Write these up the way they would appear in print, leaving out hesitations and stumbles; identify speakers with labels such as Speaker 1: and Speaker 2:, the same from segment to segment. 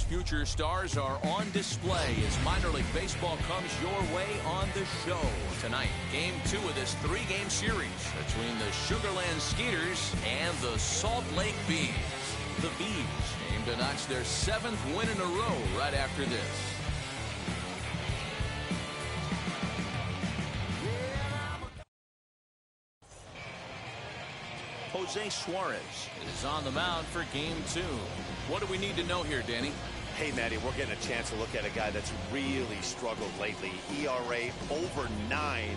Speaker 1: future stars are on display as minor league baseball comes your way on the show tonight. Game 2 of this 3-game series between the Sugarland Skeeters and the Salt Lake Bees. The Bees aim to notch their 7th win in a row right after this. Jose Suarez is on the mound for game 2. What do we need to know here, Danny?
Speaker 2: Hey, Matty, we're getting a chance to look at a guy that's really struggled lately. ERA over 9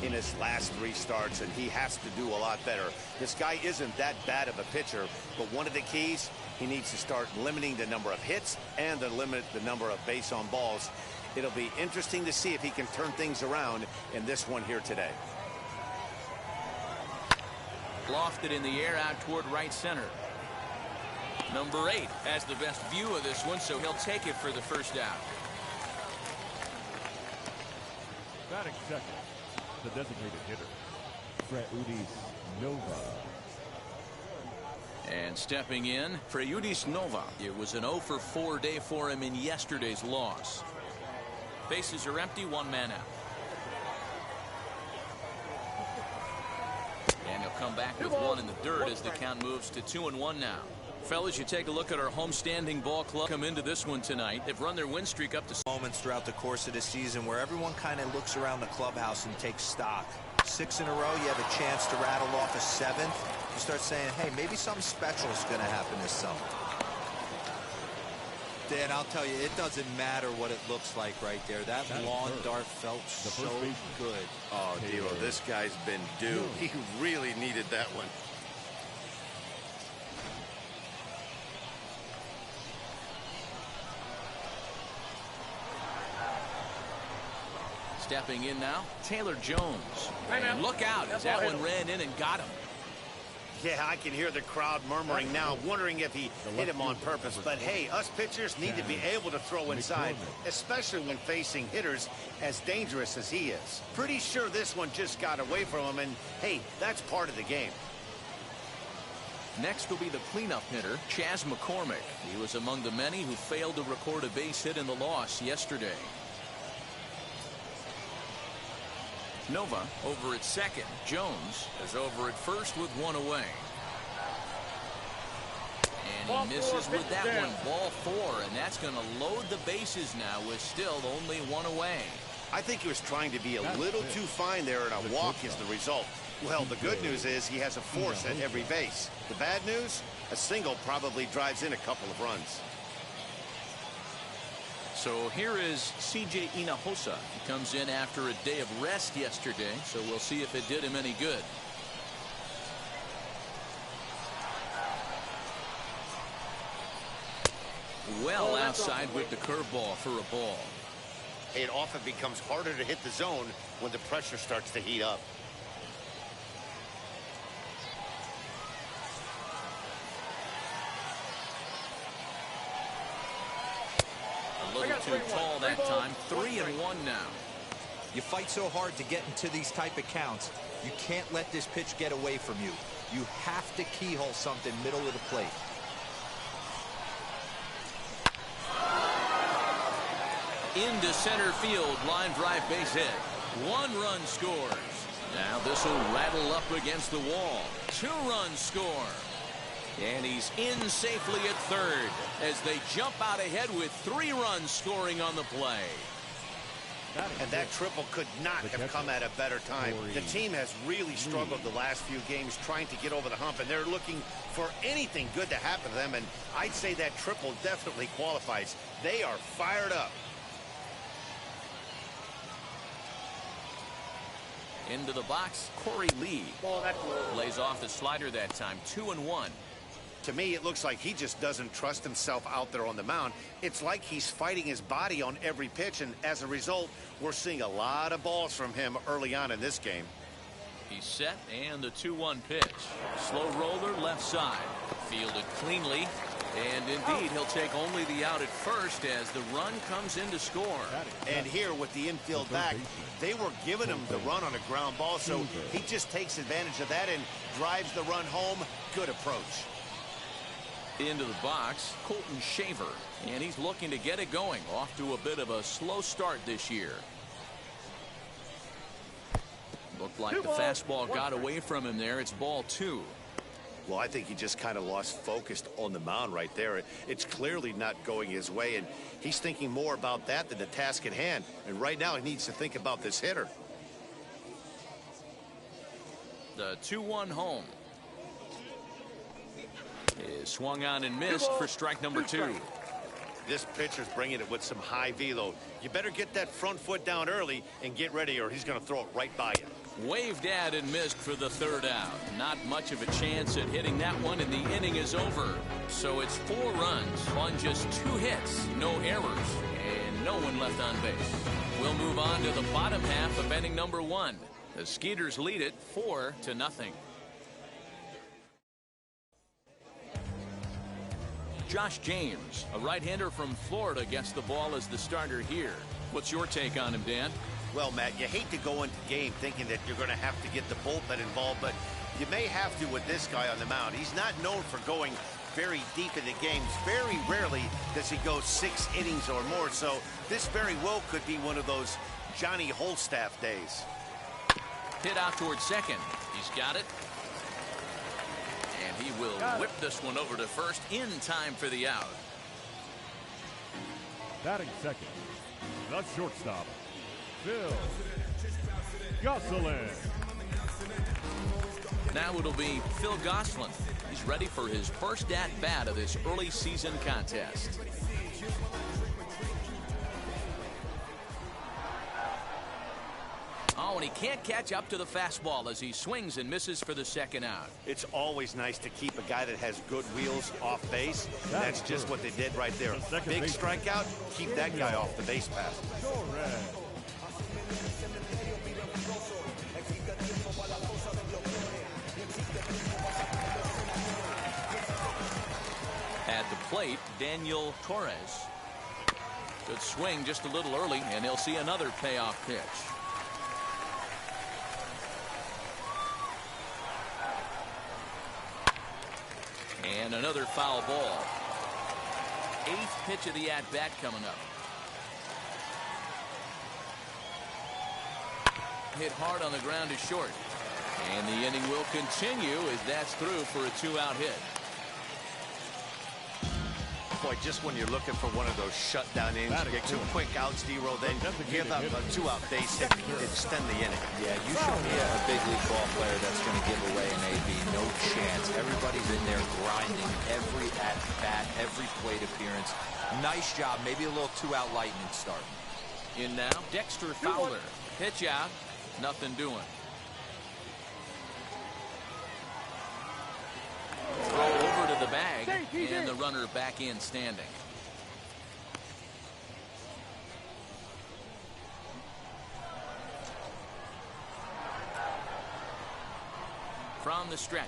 Speaker 2: in his last 3 starts, and he has to do a lot better. This guy isn't that bad of a pitcher, but one of the keys, he needs to start limiting the number of hits and to limit the number of base on balls. It'll be interesting to see if he can turn things around in this one here today.
Speaker 1: Lofted in the air out toward right center. Number 8 has the best view of this one, so he'll take it for the first out.
Speaker 3: Batting second, the designated hitter, Freudis Nova.
Speaker 1: And stepping in, Freudis Nova. It was an 0 for 4 day for him in yesterday's loss. Bases are empty, 1 man out. And he'll come back with 1 in the dirt as the count moves to 2-1 now. Fellas, you take a look at our homestanding ball club come into this one tonight. They've run their win streak up to
Speaker 4: moments throughout the course of the season where everyone kind of looks around the clubhouse and takes stock. 6 in a row, you have a chance to rattle off a 7th. You start saying, hey, maybe something special is going to happen this summer. Dan, I'll tell you, it doesn't matter what it looks like right there. That lawn dart felt so good.
Speaker 2: Oh, D'Lo, this guy's been due. He really needed that one.
Speaker 1: stepping in now, Taylor Jones. And look out as that one ran in and got him.
Speaker 2: Yeah, I can hear the crowd murmuring now, wondering if he hit him on purpose. But hey, us pitchers need to be able to throw inside, especially when facing hitters as dangerous as he is. Pretty sure this one just got away from him, and hey, that's part of the game.
Speaker 1: Next will be the cleanup hitter, Chas McCormick. He was among the many who failed to record a base hit in the loss yesterday. Nova over at second. Jones is over at first with one away. And he misses with that one. Ball 4, and that's going to load the bases now with still only one away.
Speaker 2: I think he was trying to be a little too fine there, and a walk is the result. Well, the good news is he has a force at every base. The bad news, a single probably drives in a couple of runs.
Speaker 1: So here is C.J. Hinojosa. He comes in after a day of rest yesterday, so we'll see if it did him any good. Well outside with the curveball for a ball.
Speaker 2: It often becomes harder to hit the zone when the pressure starts to heat up.
Speaker 1: A little too tall that time. 3-1 now.
Speaker 4: You fight so hard to get into these type of counts. You can't let this pitch get away from you. You have to keyhole something middle of the plate.
Speaker 1: Into center field, line drive base hit. 1 run scores. Now this will rattle up against the wall. 2-run score. And he's in safely at third as they jump out ahead with 3 runs scoring on the play.
Speaker 2: And that triple could not have come at a better time. The team has really struggled the last few games trying to get over the hump, and they're looking for anything good to happen to them, and I'd say that triple definitely qualifies. They are fired up.
Speaker 1: Into the box, Corey Lee. Lays off the slider that time. 2-1.
Speaker 2: To me, it looks like he just doesn't trust himself out there on the mound. It's like he's fighting his body on every pitch, and as a result, we're seeing a lot of balls from him early on in this game.
Speaker 1: He's set, and the 2-1 pitch. Slow roller left side. Fielded cleanly, and indeed, he'll take only the out at first as the run comes in to score.
Speaker 2: And here with the infield back, they were giving him the run on a ground ball, so he just takes advantage of that and drives the run home. Good approach.
Speaker 1: Into the box, Colton Shaver, and he's looking to get it going. Off to a bit of a slow start this year. Looked like the fastball got away from him there. It's ball 2.
Speaker 2: Well, I think he just kind of lost focus on the mound right there. It's clearly not going his way, and he's thinking more about that than the task at hand. And right now he needs to think about this hitter.
Speaker 1: The 2-1 home is swung on and missed for strike number 2.
Speaker 2: This pitcher's bringing it with some high velo. You better get that front foot down early and get ready, or he's going to throw it right by you.
Speaker 1: Waved at and missed for the 3rd out. Not much of a chance at hitting that one, and the inning is over. So it's 4 runs on just 2 hits, no errors, and no one left on base. We'll move on to the bottom half of inning number 1. The Skeeters lead it 4-0. Josh James, a right-hander from Florida, gets the ball as the starter here. What's your take on him, Dan?
Speaker 2: Well, Matt, you hate to go into the game thinking that you're going to have to get the bullpen involved, but you may have to with this guy on the mound. He's not known for going very deep into games. Very rarely does he go 6 innings or more, so this very well could be one of those Johnny Holstaff days.
Speaker 1: Hit out towards second. He's got it. And he will whip this one over to first in time for the out.
Speaker 3: Batting second, the shortstop, Phil Gosselin.
Speaker 1: Now it'll be Phil Gosselin. He's ready for his first at-bat of this early season contest. Oh, and he can't catch up to the fastball as he swings and misses for the 2nd out.
Speaker 2: It's always nice to keep a guy that has good wheels off base. That's just what they did right there. Big strikeout, keep that guy off the base path.
Speaker 1: At the plate, Daniel Torres. Good swing just a little early, and he'll see another payoff pitch. And another foul ball. 8th pitch of the at-bat coming up. Hit hard on the ground is short. And the inning will continue as that's through for a 2-out hit.
Speaker 2: Boy, just when you're looking for one of those shutdown innings, you get 2 quick outs, D-roll, then give up a 2-out base hit to extend the inning.
Speaker 4: Yeah, you show me a big league ball player that's going to give away an AB. No chance. Everybody's in there grinding every at-bat, every plate appearance. Nice job. Maybe a little 2-out lightning start.
Speaker 1: In now, Dexter Fowler. Pitch out. Nothing doing. Throw over to the bag, and the runner back in standing. From the stretch.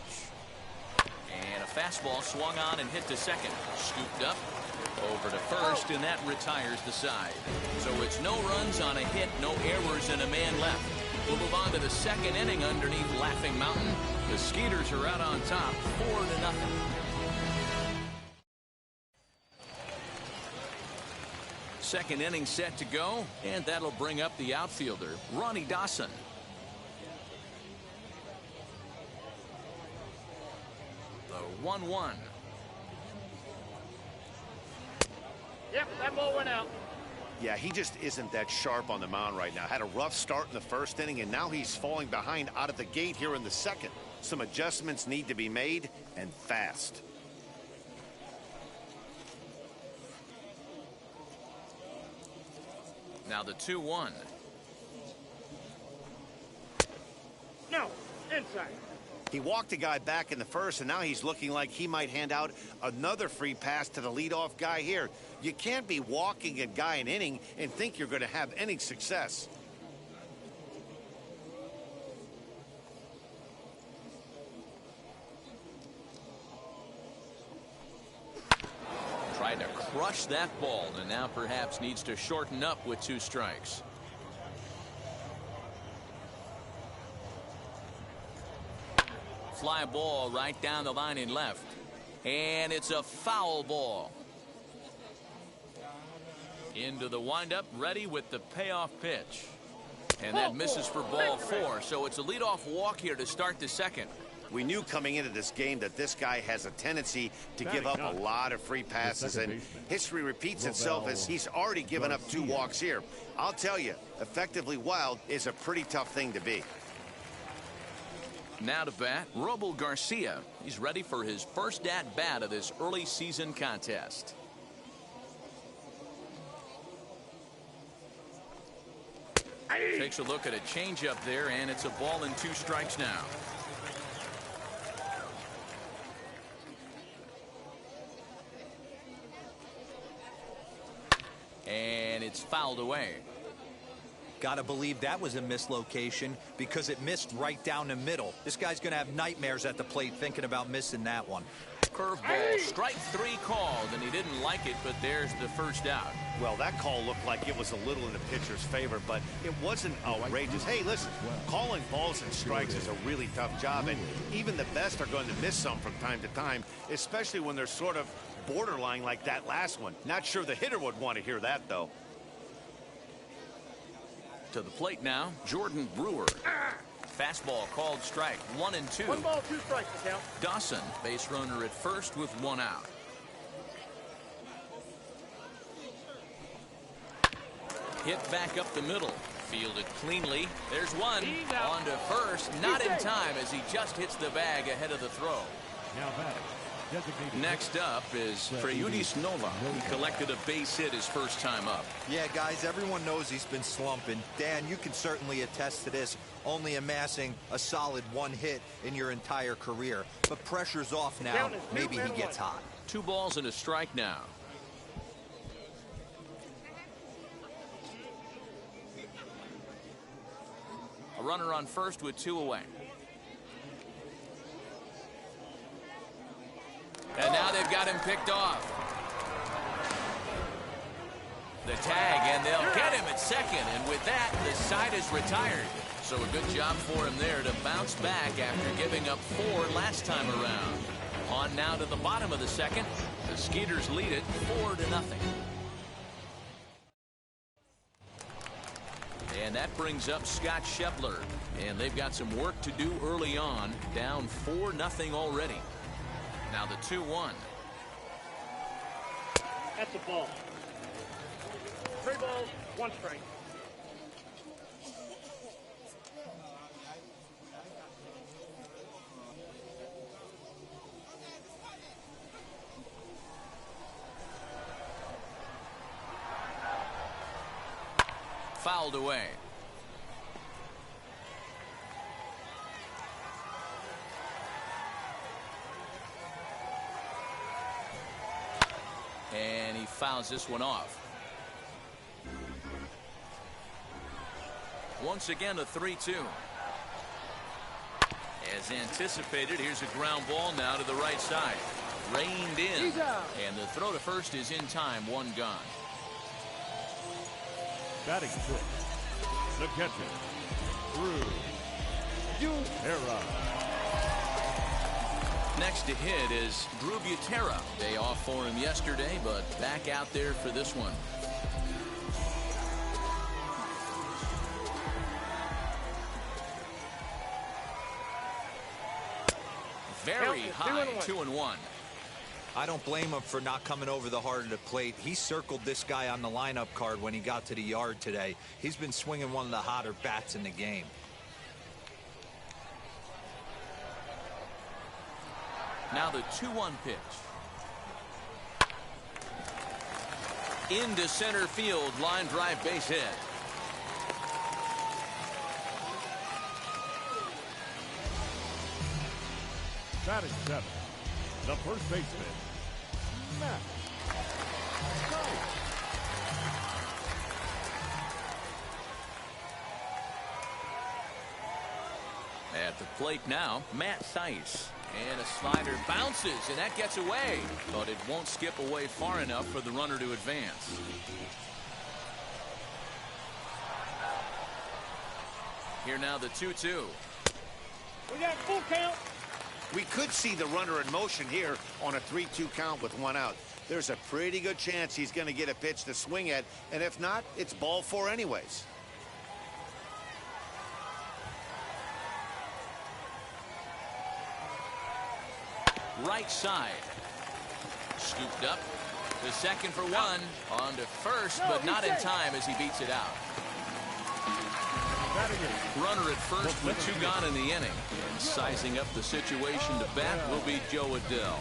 Speaker 1: And a fastball swung on and hit to second. Scooped up, over to first, and that retires the side. So it's no runs on a hit, no errors, and a man left. We'll move on to the 2nd inning underneath Laughing Mountain. The Skeeters are out on top, 4-0. Second inning set to go, and that'll bring up the outfielder, Ronnie Dawson. The 1-1.
Speaker 5: Yep, that ball went out.
Speaker 2: Yeah, he just isn't that sharp on the mound right now. Had a rough start in the 1st inning, and now he's falling behind out of the gate here in the 2nd. Some adjustments need to be made, and fast.
Speaker 1: Now the 2-1.
Speaker 5: No, inside.
Speaker 2: He walked a guy back in the 1st, and now he's looking like he might hand out another free pass to the leadoff guy here. You can't be walking a guy an inning and think you're going to have any success.
Speaker 1: Tried to crush that ball, and now perhaps needs to shorten up with 2 strikes. Fly ball right down the line in left. And it's a foul ball. Into the windup, ready with the payoff pitch. And that misses for ball 4, so it's a leadoff walk here to start the second.
Speaker 2: We knew coming into this game that this guy has a tendency to give up a lot of free passes, and history repeats itself as he's already given up 2 walks here. I'll tell you, effectively wild is a pretty tough thing to be.
Speaker 1: Now to bat, Robel Garcia. He's ready for his first at-bat of this early season contest. Takes a look at a changeup there, and it's a ball and 2 strikes now. And it's fouled away.
Speaker 4: Gotta believe that was a mislocation because it missed right down the middle. This guy's gonna have nightmares at the plate thinking about missing that one.
Speaker 1: Curveball, strike 3 called, and he didn't like it, but there's the first out.
Speaker 2: Well, that call looked like it was a little in the pitcher's favor, but it wasn't outrageous. Hey, listen, calling balls and strikes is a really tough job, and even the best are going to miss some from time to time, especially when they're sort of borderline like that last one. Not sure the hitter would want to hear that, though.
Speaker 1: To the plate now, Jordan Brewer. Fastball called strike, 1 and 2.
Speaker 5: 1 ball, 2 strikes to count.
Speaker 1: Dawson, base runner at first with 1 out. Hit back up the middle. Fielded cleanly. There's 1. On to first. Not in time as he just hits the bag ahead of the throw.
Speaker 3: Now batting.
Speaker 1: Next up is Freyudis Nova. He collected a base hit his first time up.
Speaker 4: Yeah, guys, everyone knows he's been slumping. Dan, you can certainly attest to this, only amassing a solid 1 hit in your entire career. But pressure's off now. Maybe he gets hot.
Speaker 1: 2 balls and a strike now. A runner on first with 2 away. And now they've got him picked off. The tag, and they'll get him at second. And with that, the side is retired. So a good job for him there to bounce back after giving up 4 last time around. On now to the bottom of the second. The Skeeters lead it 4-0. And that brings up Scott Scheffler. And they've got some work to do early on. Down 4-0 already. Now the 2-1.
Speaker 5: That's a ball. 3 balls, 1 strike.
Speaker 1: Fouled away. And he fouls this one off. Once again, a 3-2. As anticipated, here's a ground ball now to the right side. Reined in. And the throw to first is in time. 1 gone.
Speaker 3: Batting 6. The catcher, Drew Butera.
Speaker 1: Next to hit is Drew Butera. Day off for him yesterday, but back out there for this one. Very high, 2-1.
Speaker 4: I don't blame him for not coming over the heart of the plate. He circled this guy on the lineup card when he got to the yard today. He's been swinging one of the hotter bats in the game.
Speaker 1: Now the 2-1 pitch. Into center field, line drive base hit.
Speaker 3: Batting 7. The first baseman, Matt.
Speaker 1: At the plate now, Matt Theis. And a slider bounces, and that gets away. But it won't skip away far enough for the runner to advance. Here now the 2-2.
Speaker 5: We got full count.
Speaker 2: We could see the runner in motion here on a 3-2 count with 1 out. There's a pretty good chance he's going to get a pitch to swing at, and if not, it's ball 4 anyways.
Speaker 1: Right side. Scooped up. The second for 1. On to first, but not in time as he beats it out. Runner at first with 2 gone in the inning. And sizing up the situation to bat will be Joe Adell.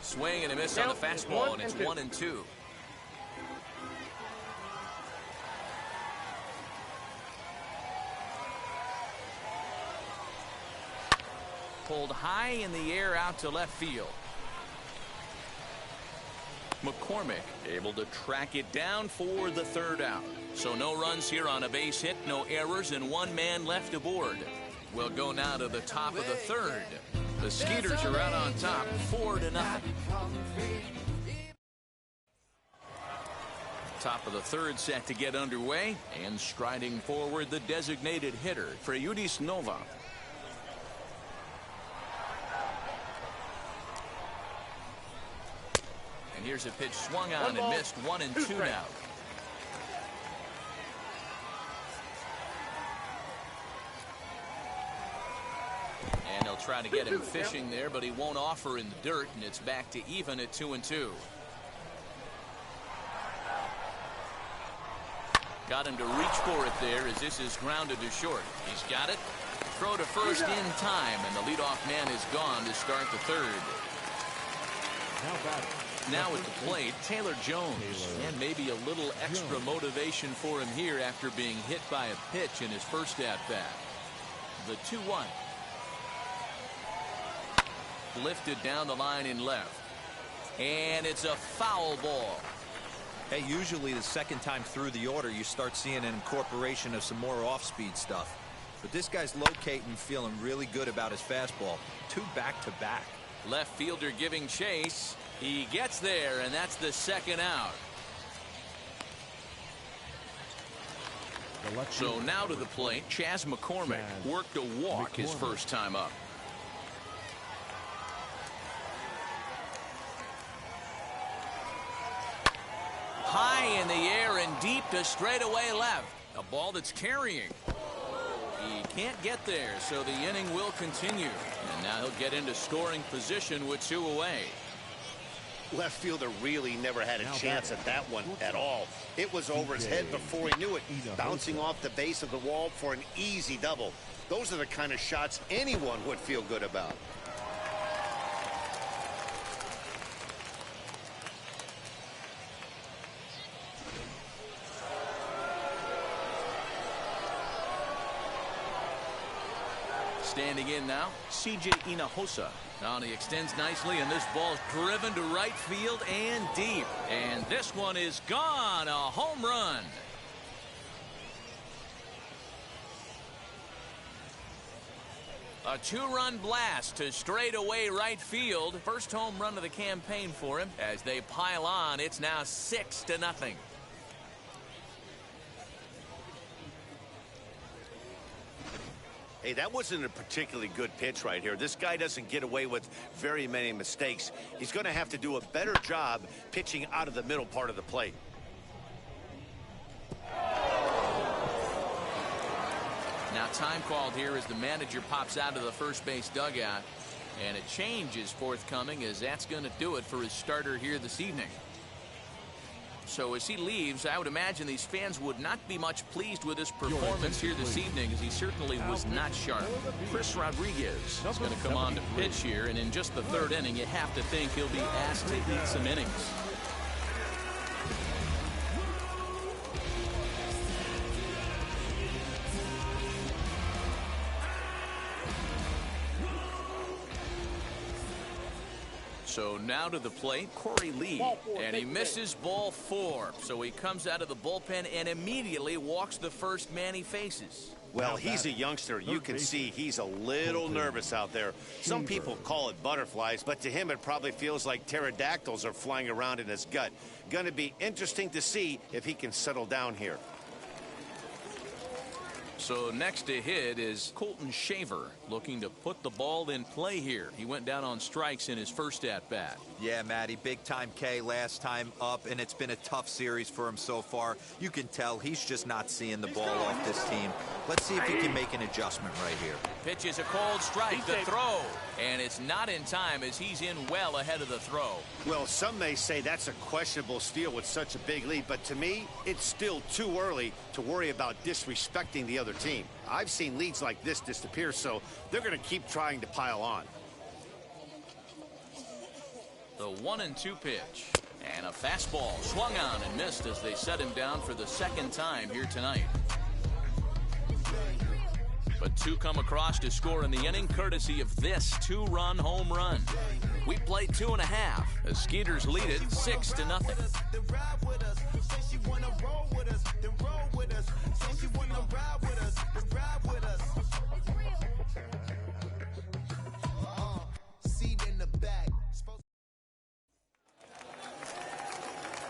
Speaker 1: Swing and a miss on the fastball, and it's 1-2. Pulled high in the air out to left field. McCormick able to track it down for the 3rd out. So no runs here on a base hit, no errors, and 1 man left aboard. We'll go now to the top of the 3rd. The Skeeters are out on top, 4-0. Top of the 3rd set to get underway, and striding forward the designated hitter, Freudis Nova. And here's a pitch swung on and missed. 1-2 now. And they'll try to get him fishing there, but he won't offer in the dirt, and it's back to even at 2-2. Got him to reach for it there as this is grounded to short. He's got it. Throw to first in time, and the leadoff man is gone to start the 3rd. Now at the plate, Taylor Jones. And maybe a little extra motivation for him here after being hit by a pitch in his first at-bat. The 2-1. Lifted down the line in left. And it's a foul ball.
Speaker 4: Hey, usually the second time through the order, you start seeing an incorporation of some more off-speed stuff. But this guy's locating, feeling really good about his fastball. 2 back-to-back.
Speaker 1: Left fielder giving chase. He gets there, and that's the 2nd out. So now to the plate, Chas McCormick worked a walk his first time up. High in the air and deep to straightaway left. A ball that's carrying. He can't get there, so the inning will continue. And now he'll get into scoring position with 2 away.
Speaker 2: Left fielder really never had a chance at that one at all. It was over his head before he knew it, bouncing off the base of the wall for an easy double. Those are the kind of shots anyone would feel good about.
Speaker 1: Standing in now, C.J. Hinojosa. Now he extends nicely, and this ball's driven to right field and deep. And this one is gone. A home run. A 2-run blast to straightaway right field. First home run of the campaign for him. As they pile on, it's now 6-0.
Speaker 2: Hey, that wasn't a particularly good pitch right here. This guy doesn't get away with very many mistakes. He's going to have to do a better job pitching out of the middle part of the plate.
Speaker 1: Now time called here as the manager pops out of the first base dugout. And a change is forthcoming, as that's going to do it for his starter here this evening. So as he leaves, I would imagine these fans would not be much pleased with his performance here this evening, as he certainly was not sharp. Chris Rodriguez is going to come on to pitch here, and in just the 3rd inning, you have to think he'll be asked to eat some innings. So now to the plate, Corey Lee, and he misses ball 4. So he comes out of the bullpen and immediately walks the first man he faces.
Speaker 2: Well, he's a youngster. You can see he's a little nervous out there. Some people call it butterflies, but to him it probably feels like pterodactyls are flying around in his gut. Going to be interesting to see if he can settle down here.
Speaker 1: So next to hit is Colton Shaver, looking to put the ball in play here. He went down on strikes in his first at-bat.
Speaker 4: Yeah, Matty, big-time K last time up, and it's been a tough series for him so far. You can tell he's just not seeing the ball off this team. Let's see if he can make an adjustment right here.
Speaker 1: Pitch is a cold strike, the throw. And it's not in time as he's in well ahead of the throw.
Speaker 2: Well, some may say that's a questionable steal with such a big lead, but to me, it's still too early to worry about disrespecting the other team. I've seen leads like this disappear, so they're going to keep trying to pile on.
Speaker 1: The 1-2 pitch. And a fastball swung on and missed as they set him down for the second time here tonight. But two come across to score in the inning, courtesy of this two-run home run. We played 2.5. The Skeeters lead it 6-0.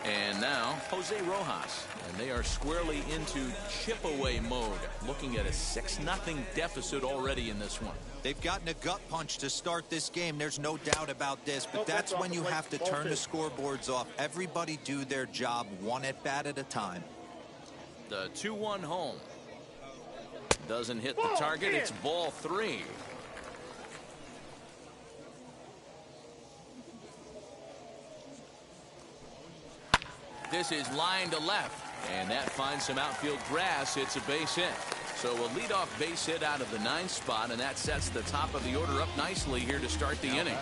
Speaker 1: And now, Jose Rojas. And they are squarely into chip-away mode, looking at a 6-0 deficit already in this one.
Speaker 4: They've gotten a gut punch to start this game. There's no doubt about this, but that's when you have to turn the scoreboards off. Everybody do their job one at-bat at a time.
Speaker 1: The 2-1 home. Doesn't hit the target. It's ball 3. This is line to left, and that finds some outfield grass. It's a base hit. So a leadoff base hit out of the 9th spot, and that sets the top of the order up nicely here to start the inning.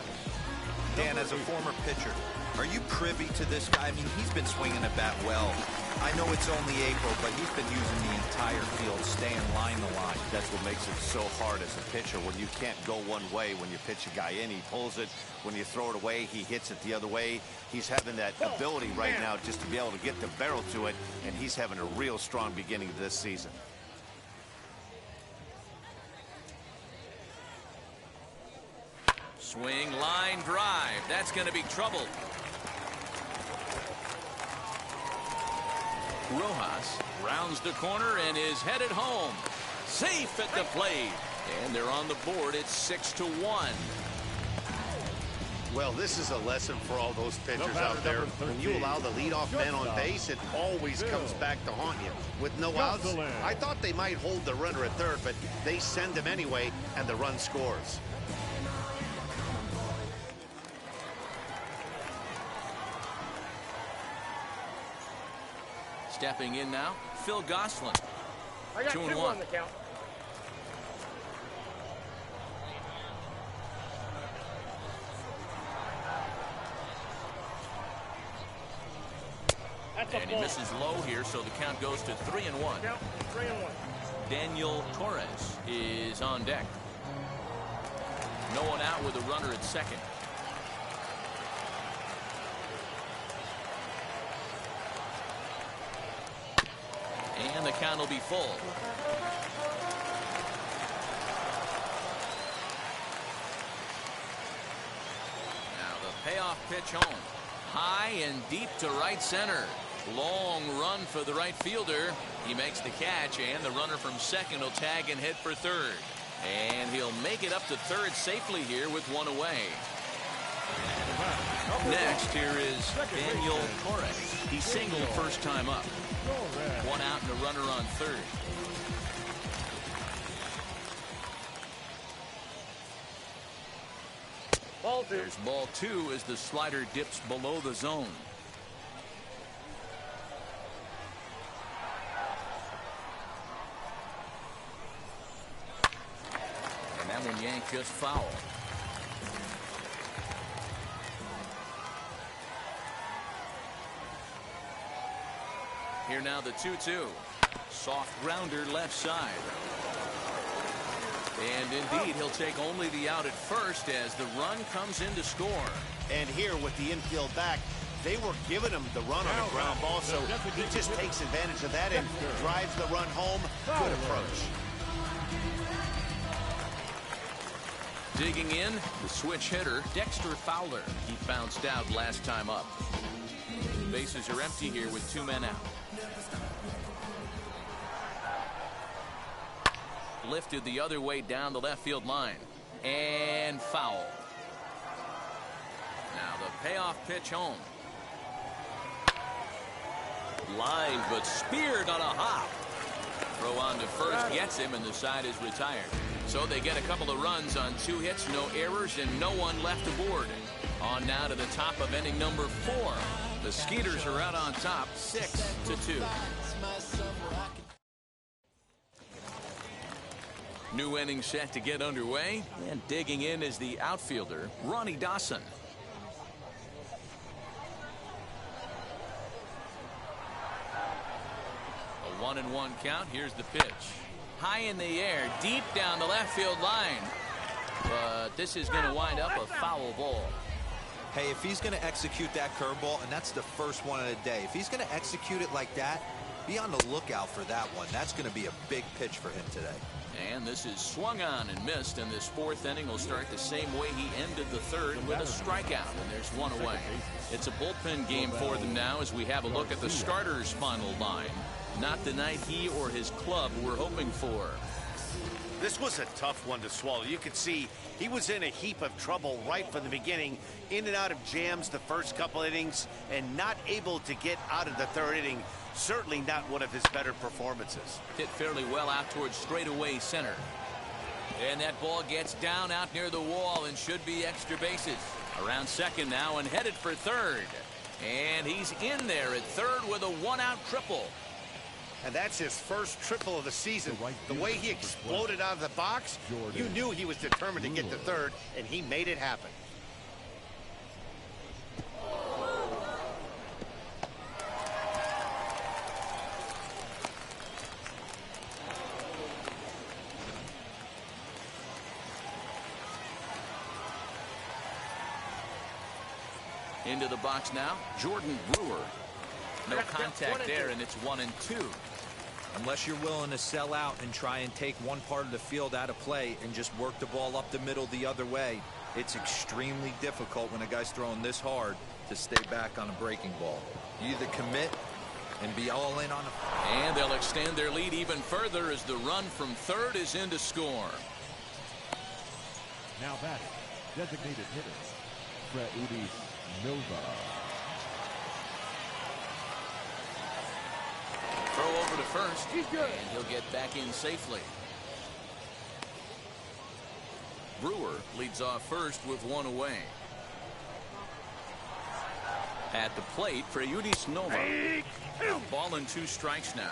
Speaker 4: Dan, as a former pitcher, are you privy to this guy? I mean, he's been swinging a bat well. I know it's only April, but he's been using the entire field, staying line to line.
Speaker 2: That's what makes it so hard as a pitcher, when you can't go one way. When you pitch a guy in, he pulls it. When you throw it away, he hits it the other way. He's having that ability right now just to be able to get the barrel to it, and he's having a real strong beginning to this season.
Speaker 1: Swing, line, drive. That's going to be trouble. Rojas rounds the corner and is headed home. Safe at the plate. And they're on the board. It's 6-1.
Speaker 2: Well, this is a lesson for all those pitchers out there. When you allow the leadoff man on base, it always comes back to haunt you. With no outs, I thought they might hold the runner at third, but they send him anyway, and the run scores.
Speaker 1: Stepping in now, Phil Gosselin.
Speaker 5: I got
Speaker 1: 2-1
Speaker 5: on the count.
Speaker 1: And he misses low here, so the count goes to 3-1.
Speaker 5: Count 3-1.
Speaker 1: Daniel Torres is on deck. No one out with a runner at second. And the count will be full. Now the payoff pitch home. High and deep to right center. Long run for the right fielder. He makes the catch, and the runner from second will tag and head for third. And he'll make it up to third safely here with one away. Next, here is Daniel Torres. He singled first time up. One out and a runner on third.
Speaker 5: Ball 2.
Speaker 1: There's ball 2 as the slider dips below the zone. And that one yanked just foul. Here now the 2-2. Soft grounder left side. And indeed, he'll take only the out at first as the run comes in to score.
Speaker 2: And here with the infield back, they were giving him the run on the ground ball, so he just takes advantage of that and drives the run home. Good approach.
Speaker 1: Digging in, the switch hitter, Dexter Fowler. He bounced out last time up. Bases are empty here with 2 men out. lifted the other way down the left field line. And foul. Now the payoff pitch home. Line, but speared on a hop. Throw on to first gets him, and the side is retired. So they get a couple of runs on 2 hits, no errors, and no one left aboard. On now to the top of inning number 4. The Skeeters are out on top, 6-2. New inning set to get underway, and digging in is the outfielder, Ronnie Dawson. A 1-1 count. Here's the pitch. High in the air, deep down the left field line. But this is going to wind up a foul ball.
Speaker 4: Hey, if he's going to execute that curveball, and that's the first one of the day, if he's going to execute it like that, be on the lookout for that one. That's going to be a big pitch for him today.
Speaker 1: And this is swung on and missed, and this 4th inning will start the same way he ended the 3rd with a strikeout, and there's one away. It's a bullpen game for them now as we have a look at the starter's final line. Not the night he or his club were hoping for.
Speaker 2: This was a tough one to swallow. You could see he was in a heap of trouble right from the beginning, in and out of jams the first couple innings, and not able to get out of the 3rd inning. Certainly not one of his better performances.
Speaker 1: Hit fairly well out towards straightaway center. And that ball gets down out near the wall and should be extra bases. Around second now and headed for 3rd. And he's in there at 3rd with a 1-out triple.
Speaker 2: And that's his first triple of the season. The way he exploded out of the box, you knew he was determined to get to 3rd, and he made it happen.
Speaker 1: Into the box now, Jordan Brewer. No contact there, and it's 1-2.
Speaker 4: Unless you're willing to sell out and try and take one part of the field out of play and just work the ball up the middle the other way, it's extremely difficult when a guy's throwing this hard to stay back on a breaking ball. You either commit and be all in on it.
Speaker 1: And they'll extend their lead even further as the run from 3rd is in to score.
Speaker 3: Now batting, designated hitter, Freudis Nova.
Speaker 1: Throw over to first. He's good. And he'll get back in safely. Brewer leads off first with 1 away. At the plate, Freudis Nova. A ball and 2 strikes now.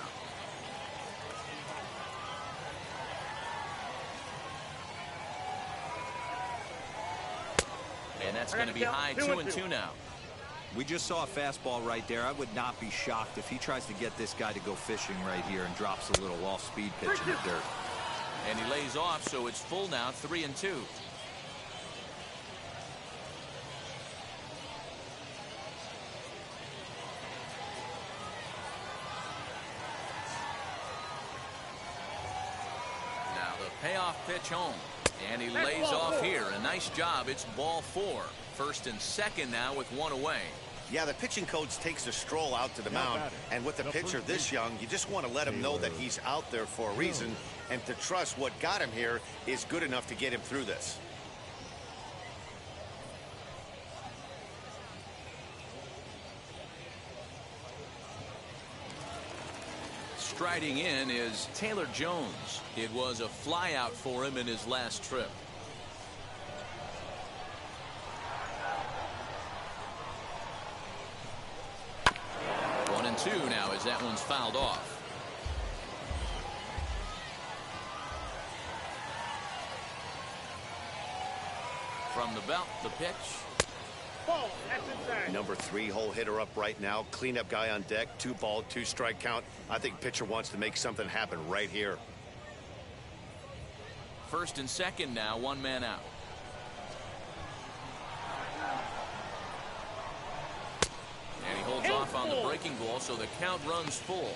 Speaker 1: And that's going to be high, 2-2 now.
Speaker 4: We just saw a fastball right there. I would not be shocked if he tries to get this guy to go fishing right here and drops a little off-speed pitch in the dirt.
Speaker 1: And he lays off, so it's full now, 3-2. Now the payoff pitch home. And he lays off here. A nice job. It's ball 4. First and second now with 1 away.
Speaker 2: Yeah, the pitching coach takes a stroll out to the mound, and with a pitcher this young, you just want to let him know that he's out there for a reason, and to trust what got him here is good enough to get him through this.
Speaker 1: Striding in is Taylor Jones. It was a flyout for him in his last trip. Two now as that one's fouled off. From the belt, the pitch.
Speaker 5: Ball, that's inside.
Speaker 2: Number 3 hole hitter up right now. Cleanup guy on deck. 2 ball, 2 strike count. I think pitcher wants to make something happen right here.
Speaker 1: First and second now, 1 man out. And he holds off on the breaking ball, so the count runs full.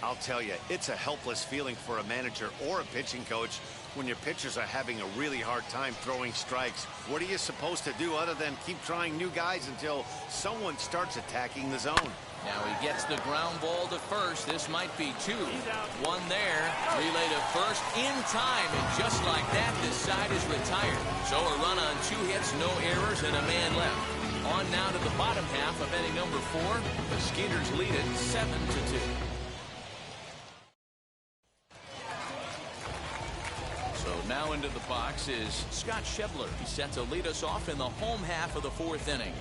Speaker 2: I'll tell you, it's a helpless feeling for a manager or a pitching coach when your pitchers are having a really hard time throwing strikes. What are you supposed to do other than keep trying new guys until someone starts attacking the zone?
Speaker 1: Now he gets the ground ball to first. This might be two. One there. Relay to first in time. And just like that, this side is retired. So a run on 2 hits, no errors, and a man left. On now to the bottom half of inning number 4. The Skeeters lead it 7-2. So now into the box is Scott Schebler. He's set to lead us off in the home half of the 4th inning.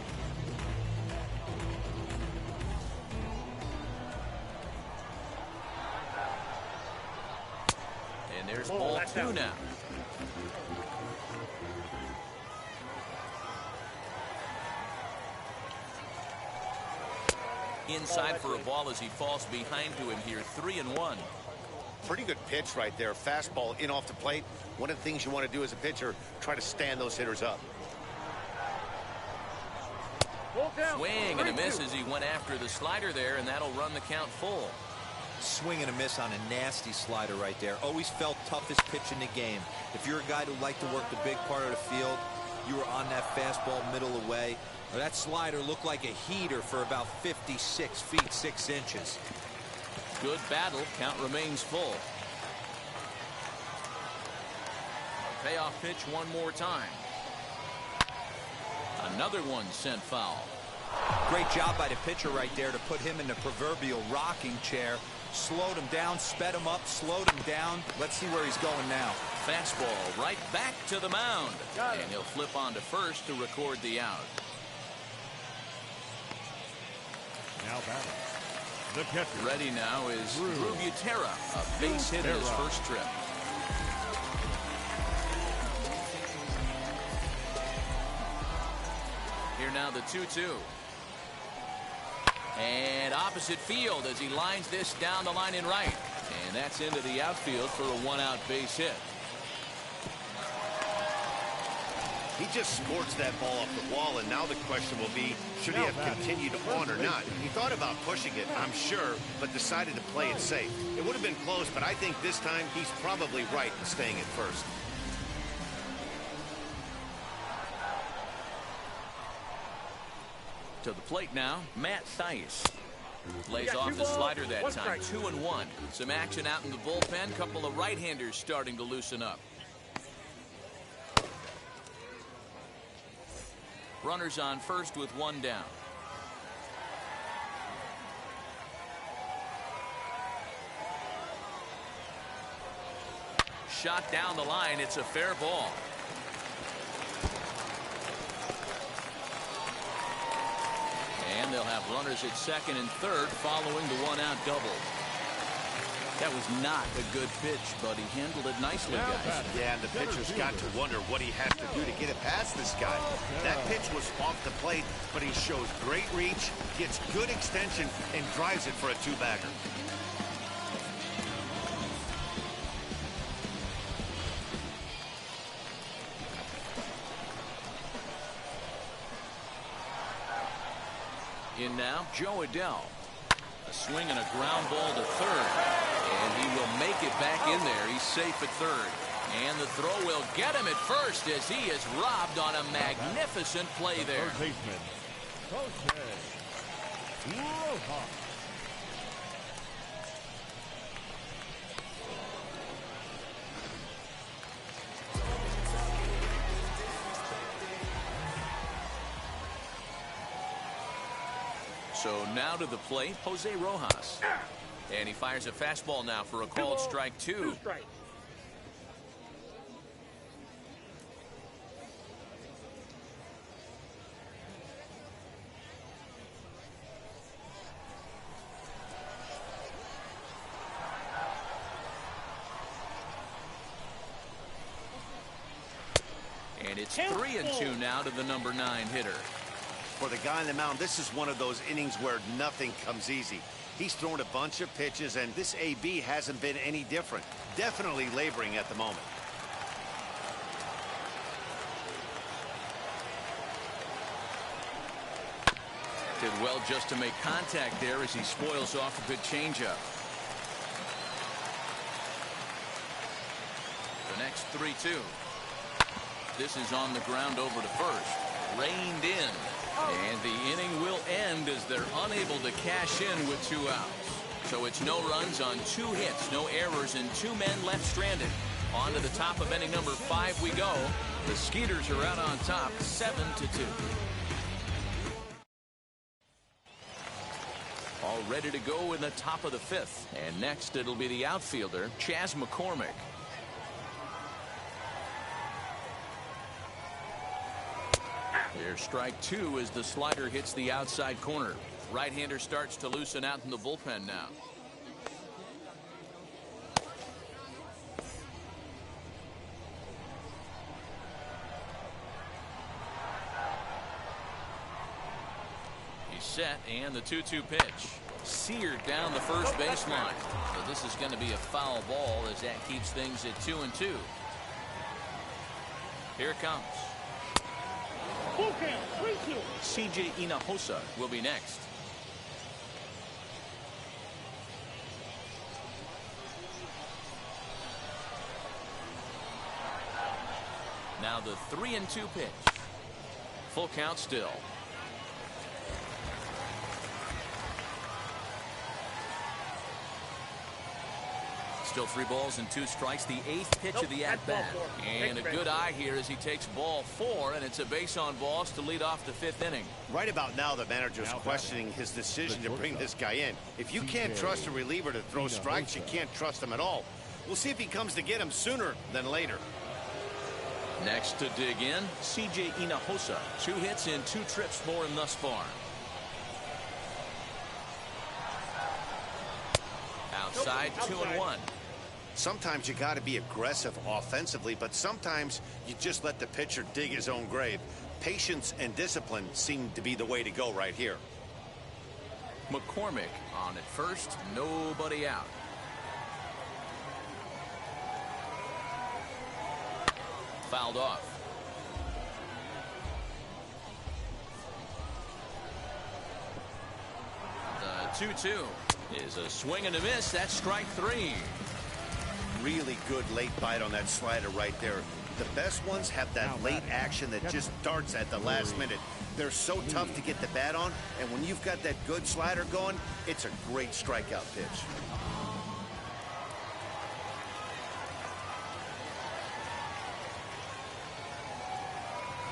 Speaker 1: And there's ball 2 now. Inside for a ball as he falls behind to him here. 3-1.
Speaker 2: Pretty good pitch right there. Fastball in off the plate. One of the things you want to do as a pitcher, try to stand those hitters up.
Speaker 1: Swing and a miss as he went after the slider there, and that'll run the count full.
Speaker 4: Swing and a miss on a nasty slider right there. Always felt toughest pitch in the game. If you're a guy who liked to work the big part of the field, you were on that fastball middle away. Or that slider looked like a heater for about 56 feet 6 inches.
Speaker 1: Good battle. Count remains full. Payoff pitch one more time. Another one sent foul.
Speaker 4: Great job by the pitcher right there to put him in the proverbial rocking chair. Slowed him down, sped him up, slowed him down. Let's see where he's going now.
Speaker 1: Fastball right back to the mound. And he'll flip on to first to record the out.
Speaker 3: Now batting. The catcher.
Speaker 1: Ready now is Drew Butera, a base hit in his first trip. Here now the 2-2. And opposite field as he lines this down the line in right. And that's into the outfield for a 1-out base hit.
Speaker 2: He just sports that ball off the wall, and now the question will be, should he have continued on or not? He thought about pushing it, I'm sure, but decided to play it safe. It would have been close, but I think this time he's probably right in staying at first.
Speaker 1: To the plate now, Matt Theis. Lays off the slider that time. 2-1. Some action out in the bullpen. Couple of right-handers starting to loosen up. Runners on first with one down. Shot down the line. It's a fair ball. And they'll have runners at second and third following the 1-out double. That was not a good pitch, but he handled it nicely, guys.
Speaker 2: Yeah, and the pitcher's got to wonder what he has to do to get it past this guy. That pitch was off the plate, but he shows great reach, gets good extension, and drives it for a 2-bagger.
Speaker 1: In now, Joe Adell. A swing and a ground ball to third. And he will make it back in there. He's safe at third. And the throw will get him at first as he is robbed on a magnificent play there.
Speaker 3: Third baseman, Jose Rojas.
Speaker 1: So now to the plate, Jose Rojas. And he fires a fastball now for a called strike 2. And it's 3-2 now to the number 9 hitter.
Speaker 2: For the guy on the mound, this is one of those innings where nothing comes easy. He's thrown a bunch of pitches, and this AB hasn't been any different. Definitely laboring at the moment.
Speaker 1: Did well just to make contact there as he spoils off a good changeup. The next 3-2. This is on the ground over to first. Reined in. And the inning will end as they're unable to cash in with 2 outs. So it's no runs on 2 hits, no errors, and 2 men left stranded. On to the top of inning number 5 we go. The Skeeters are out on top, 7-2. All ready to go in the top of the 5th. And next it'll be the outfielder, Chas McCormick. Here's strike 2 as the slider hits the outside corner. Right-hander starts to loosen out in the bullpen now. He's set, and the 2-2 pitch. Seared down the first baseline. So this is going to be a foul ball as that keeps things at 2-2. Here it comes. CJ Hinojosa will be next. Now the 3-2 pitch. Full count still. Still 3 balls and 2 strikes. The 8th pitch of the at-bat. And a good eye here as he takes ball 4, and it's a base on balls to lead off the 5th inning.
Speaker 2: Right about now, the manager's questioning his decision to bring this guy in. If you can't trust a reliever to throw strikes, you can't trust him at all. We'll see if he comes to get him sooner than later.
Speaker 1: Next to dig in, CJ Hinojosa. 2 hits and 2 trips for him thus far. Outside, 2-1.
Speaker 2: Sometimes you got to be aggressive offensively, but sometimes you just let the pitcher dig his own grave. Patience and discipline seem to be the way to go right here.
Speaker 1: McCormick on at first, nobody out. Fouled off. The 2-2 is a swing and a miss. That's strike 3.
Speaker 2: Really good late bite on that slider right there. The best ones have that late action that just darts at the last minute. They're so tough to get the bat on, and when you've got that good slider going, it's a great strikeout pitch.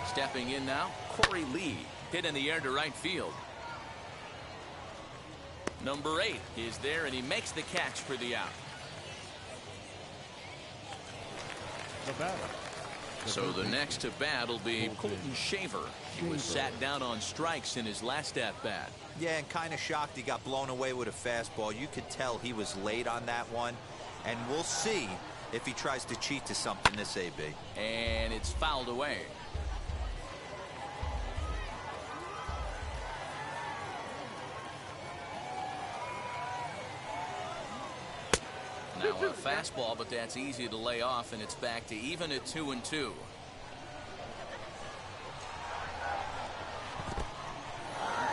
Speaker 1: Stepping in now, Corey Lee. Hit in the air to right field. Number 8 is there, and he makes the catch for the out.
Speaker 3: The batter.
Speaker 1: So the next to bat will be Colton Shaver. He was sat down on strikes in his last at-bat.
Speaker 4: Yeah, and kind of shocked he got blown away with a fastball. You could tell he was late on that one. And we'll see if he tries to cheat to something this AB.
Speaker 1: And it's fouled away. Now a fastball, but that's easy to lay off, and it's back to even at 2-2.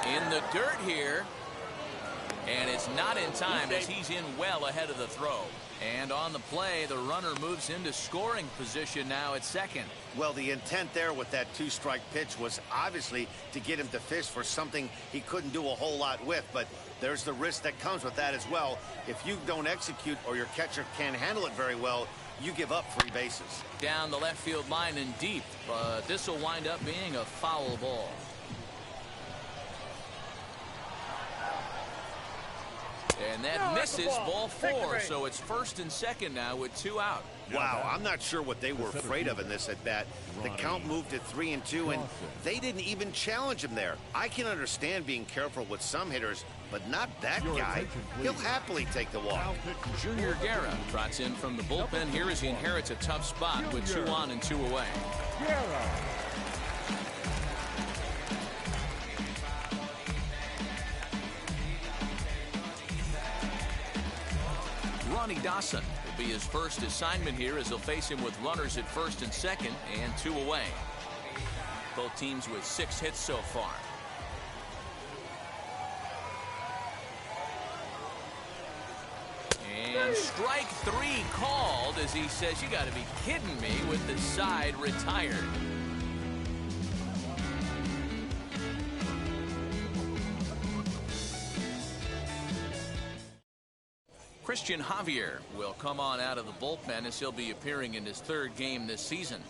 Speaker 1: In the dirt here, and it's not in time as he's in well ahead of the throw. And on the play, the runner moves into scoring position now at second.
Speaker 2: Well, the intent there with that 2-strike pitch was obviously to get him to fish for something he couldn't do a whole lot with, but there's the risk that comes with that as well. If you don't execute or your catcher can't handle it very well, you give up 3 bases.
Speaker 1: Down the left field line and deep, but this will wind up being a foul ball. And that misses ball 4, so it's first and second now with 2 out.
Speaker 2: Wow, I'm not sure what they were afraid of in this at bat. The count moved to 3-2, and they didn't even challenge him there. I can understand being careful with some hitters, but not that guy. He'll happily take the walk.
Speaker 1: Junior Guerra trots in from the bullpen here as he inherits a tough spot with 2 on and 2 away. Ronnie Dawson will be his first assignment here as they'll face him with runners at first and second and 2 away. Both teams with 6 hits so far. And strike 3 called as he says, "You got to be kidding me," with the side retired. Christian Javier will come on out of the bullpen as he'll be appearing in his third game this season.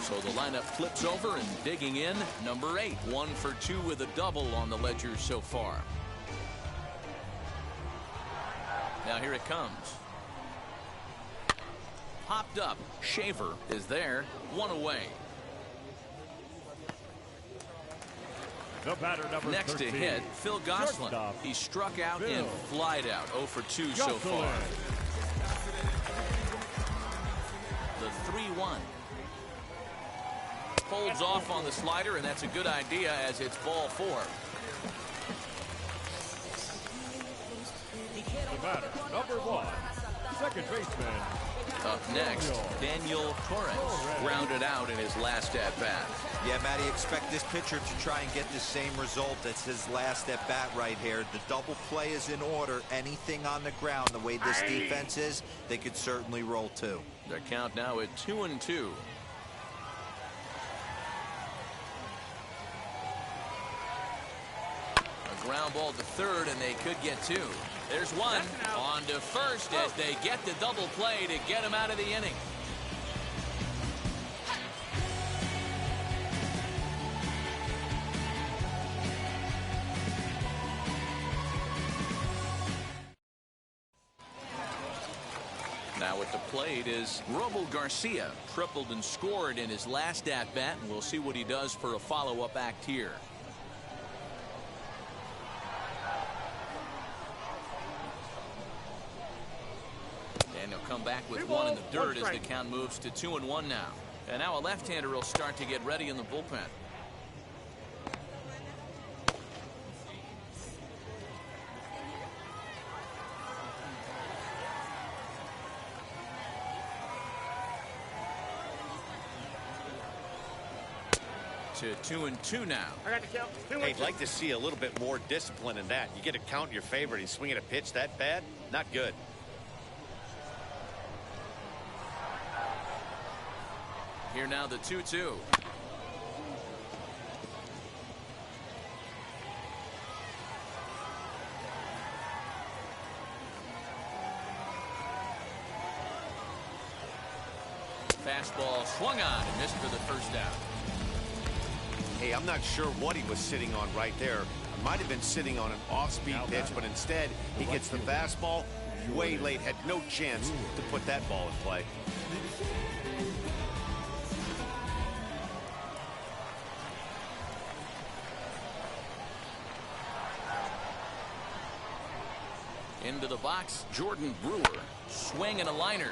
Speaker 1: So the lineup flips over, and digging in, number 8, 1 for 2 with a double on the ledger so far. Now here it comes. Popped up. Shaver is there. 1 away.
Speaker 3: The batter, number
Speaker 1: Next
Speaker 3: 13.
Speaker 1: to hit, Phil Gosselin. He struck out and flied out. 0 for 2 so far. The 3-1. Holds off on the slider, and that's a good idea as it's ball 4.
Speaker 3: The batter, number 1, second baseman.
Speaker 1: Up next, Daniel Torres grounded out in his last at-bat.
Speaker 4: Yeah, Matty, expect this pitcher to try and get the same result as his last at-bat right here. The double play is in order. Anything on the ground, the way this defense is, they could certainly roll 2.
Speaker 1: Their count now at 2-2. Ground ball to third, and they could get 2. There's 1 on to first as they get the double play to get him out of the inning. Now at the plate is Robo Garcia. Tripled and scored in his last at-bat, and we'll see what he does for a follow-up act here. Come back with 1 in the dirt as the count moves to 2-1 now. And now a left-hander will start to get ready in the bullpen. To 2-2 now.
Speaker 5: I got the count.
Speaker 2: Hey, I'd like to see a little bit more discipline in that. You get a count in your favor, and he's swinging a pitch that bad? Not good.
Speaker 1: Here now the 2-2. Fastball swung on and missed for the first out.
Speaker 2: Hey, I'm not sure what he was sitting on right there. It might have been sitting on an off-speed pitch, but instead he gets the fastball way late. Had no chance to put that ball in play.
Speaker 1: Into the box, Jordan Brewer. Swing and a liner.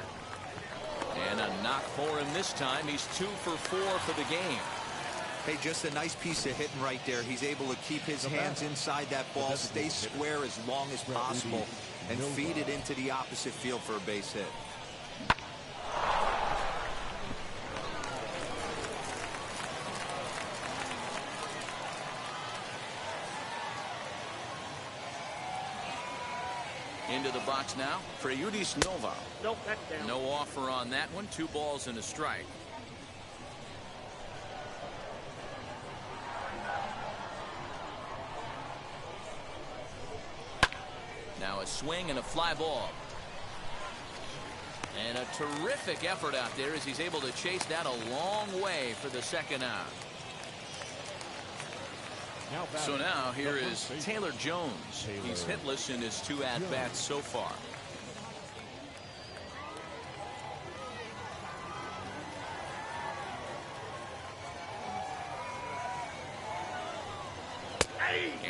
Speaker 1: And a knock for him this time. He's 2 for 4 for the game.
Speaker 4: Hey, just a nice piece of hitting right there. He's able to keep his hands inside that ball, stay square as long as possible, and feed it into the opposite field for a base hit.
Speaker 1: Into the box now, Freyudis Nova.
Speaker 5: Nope, that's down.
Speaker 1: No offer on that one. 2 balls and a strike. Now a swing and a fly ball. And a terrific effort out there as he's able to chase that a long way for the second out. So now here is Taylor Jones. He's hitless in his 2 at-bats so far.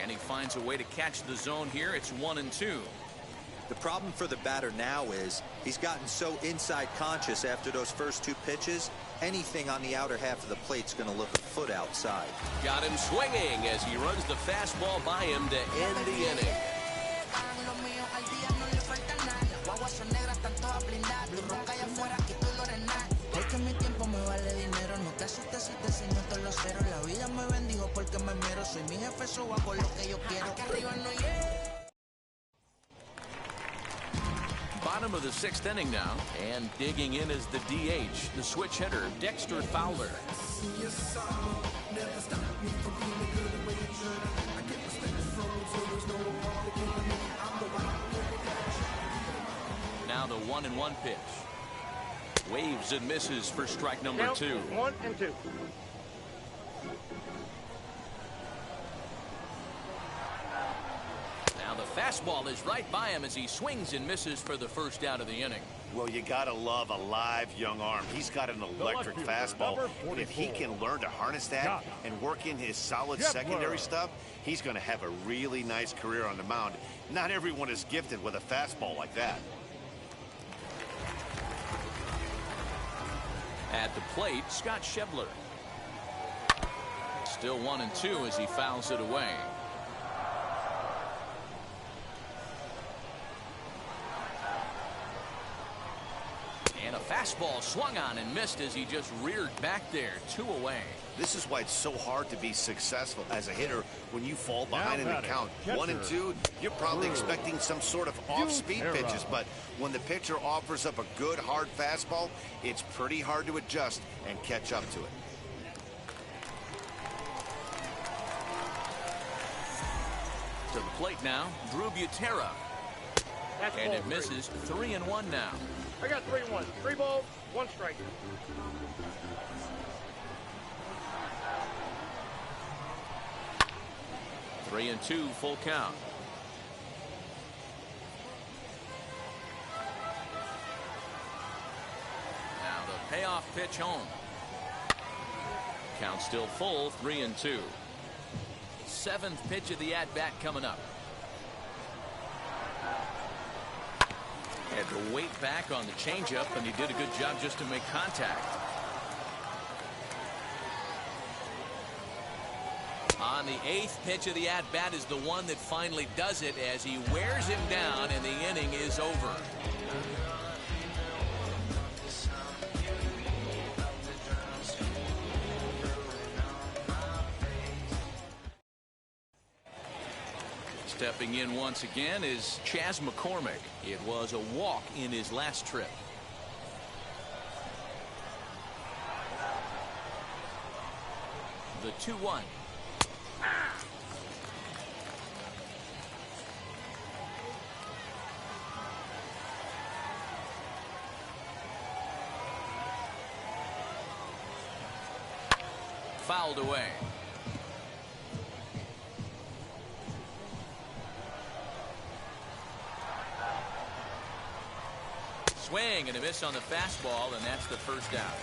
Speaker 1: And he finds a way to catch the zone here. It's 1-2.
Speaker 4: The problem for the batter now is he's gotten so inside conscious after those first 2 pitches. Anything on the outer half of the plate's going to look a foot outside.
Speaker 1: Got him swinging as he runs the fastball by him to end the inning. Bottom of the 6th inning now, and digging in is the DH, the switch hitter, Dexter Fowler. Now the 1-1 pitch. Waves and misses for strike number 2.
Speaker 5: 1-2.
Speaker 1: Now the fastball is right by him as he swings and misses for the first out of the inning.
Speaker 2: Well, you gotta love a live young arm. He's got an electric fastball. And if he can learn to harness that and work in his solid secondary stuff, he's gonna have a really nice career on the mound. Not everyone is gifted with a fastball like that.
Speaker 1: At the plate, Scott Schebler. Still 1-2 as he fouls it away. And a fastball swung on and missed as he just reared back there. 2 away.
Speaker 2: This is why it's so hard to be successful as a hitter when you fall behind in the count. 1-2, you're probably expecting some sort of off-speed pitches, but when the pitcher offers up a good hard fastball, it's pretty hard to adjust and catch up to it.
Speaker 1: To the plate now, Drew Butera. And it misses. 3-1 now.
Speaker 5: I got 3-1. 3 balls, 1 strike.
Speaker 1: Three and 2, full count. Now the payoff pitch home. Count still full, 3-2. 7th pitch of the at-bat coming up. Had to wait back on the changeup, and he did a good job just to make contact. On the 8th pitch of the at-bat is the one that finally does it as he wears him down, and the inning is over. Stepping in once again is Chas McCormick. It was a walk in his last trip. The 2-1. Fouled away. Swing and a miss on the fastball, and that's the first out.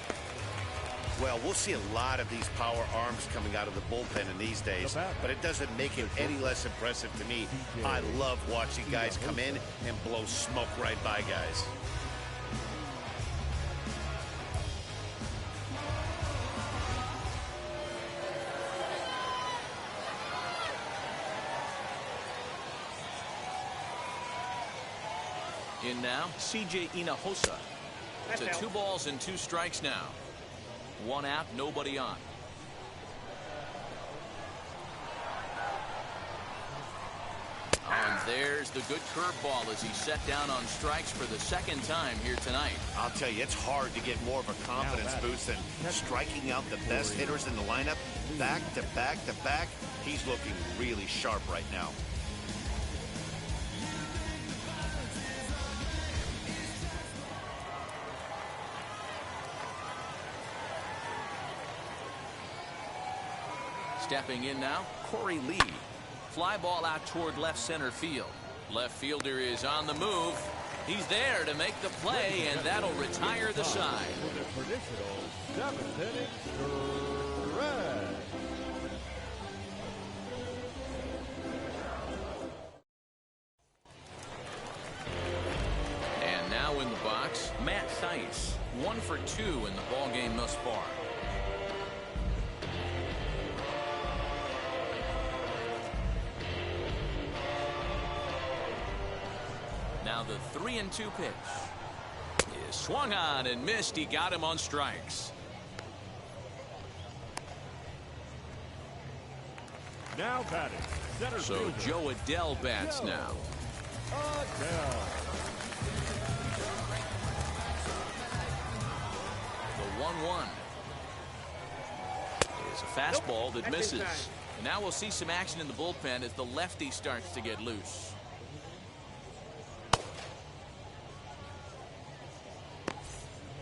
Speaker 2: Well, we'll see a lot of these power arms coming out of the bullpen in these days, but it doesn't make it any less impressive to me. I love watching guys come in and blow smoke right by guys.
Speaker 1: In now, C.J. Hinojosa. It's a 2 balls and 2 strikes now. 1 out, nobody on. And there's the good curveball as he's set down on strikes for the 2nd time here tonight.
Speaker 2: I'll tell you, it's hard to get more of a confidence boost than striking out the best hitters in the lineup back to back to back. He's looking really sharp right now.
Speaker 1: Stepping in now, Corey Lee. Fly ball out toward left center field. Left fielder is on the move. He's there to make the play, and that'll retire the side.
Speaker 3: The traditional 7th inning stretch.
Speaker 1: And now in the box, Matt Thaiss. 1 for 2 in the ballgame thus far. Now the 3-2 pitch is swung on and missed. He got him on strikes.
Speaker 3: Now batting.
Speaker 1: So Joe Adell bats now.
Speaker 3: Adell.
Speaker 1: 1-1. It's a fastball that misses. And now we'll see some action in the bullpen as the lefty starts to get loose.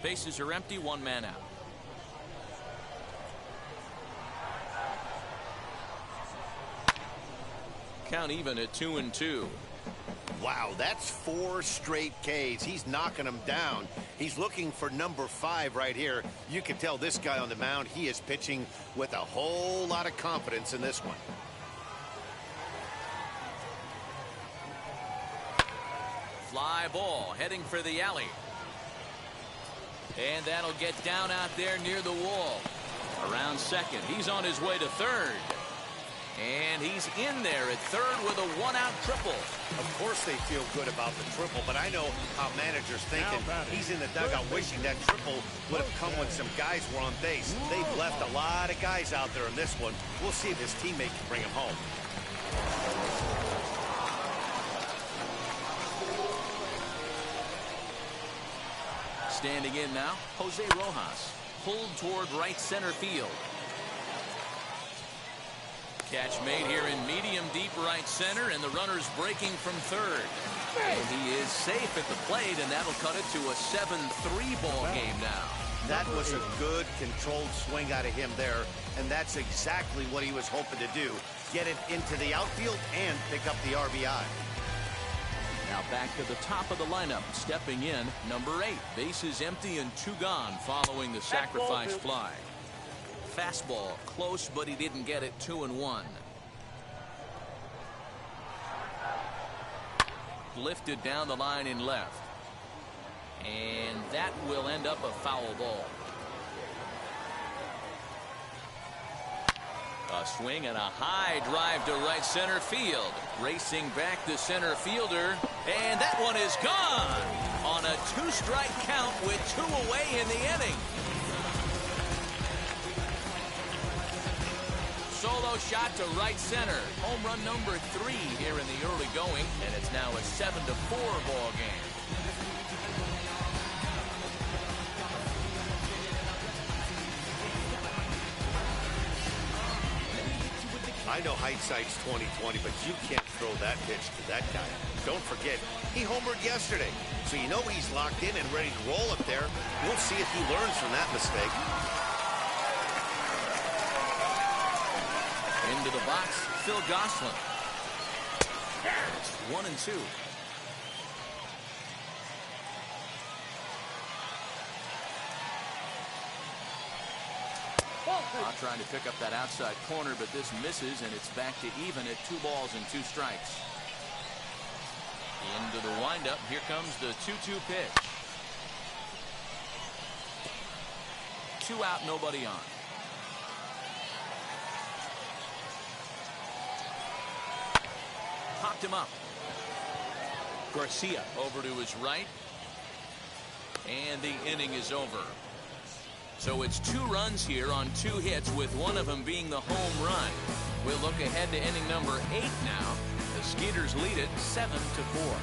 Speaker 1: Bases are empty, one man out. Count even at 2-2.
Speaker 2: Wow, that's 4 straight Ks. He's knocking them down. He's looking for number 5 right here. You can tell this guy on the mound, he is pitching with a whole lot of confidence in this one.
Speaker 1: Fly ball heading for the alley. And that'll get down out there near the wall. Around second. He's on his way to third. And he's in there at third with a 1-out triple.
Speaker 2: Of course they feel good about the triple, but I know how managers thinking. He's in the dugout wishing that triple would have come when some guys were on base. They've left a lot of guys out there in this one. We'll see if his teammate can bring him home.
Speaker 1: Standing in now, Jose Rojas. Pulled toward right center field. Catch made here in medium deep right center, and the runner's breaking from third. And he is safe at the plate, and that'll cut it to a 7-3 ball game now.
Speaker 2: That was a good controlled swing out of him there, and that's exactly what he was hoping to do. Get it into the outfield and pick up the RBI.
Speaker 1: Now back to the top of the lineup. Stepping in, number 8. Bases empty and 2 gone following the sacrifice fly. Fastball close, but he didn't get it. 2-1. Lifted down the line in left. And that will end up a foul ball. A swing and a high drive to right center field. Racing back the center fielder. And that one is gone on a 2-strike count with 2 away in the inning. Solo shot to right center. Home run number 3 here in the early going. And it's now a 7-4 ball game.
Speaker 2: I know hindsight's 20/20, but you can't throw that pitch to that guy. Don't forget, he homered yesterday. So you know he's locked in and ready to roll up there. We'll see if he learns from that mistake.
Speaker 1: Into the box, Phil Gosselin. 1-2. Trying to pick up that outside corner, but this misses, and it's back to even at 2 balls and 2 strikes. Into the windup. Here comes the 2-2 pitch. 2 out, nobody on. Popped him up. Garcia over to his right. And the inning is over. So it's 2 runs here on 2 hits, with one of them being the home run. We'll look ahead to inning number 8 now. The Skeeters lead it 7-4.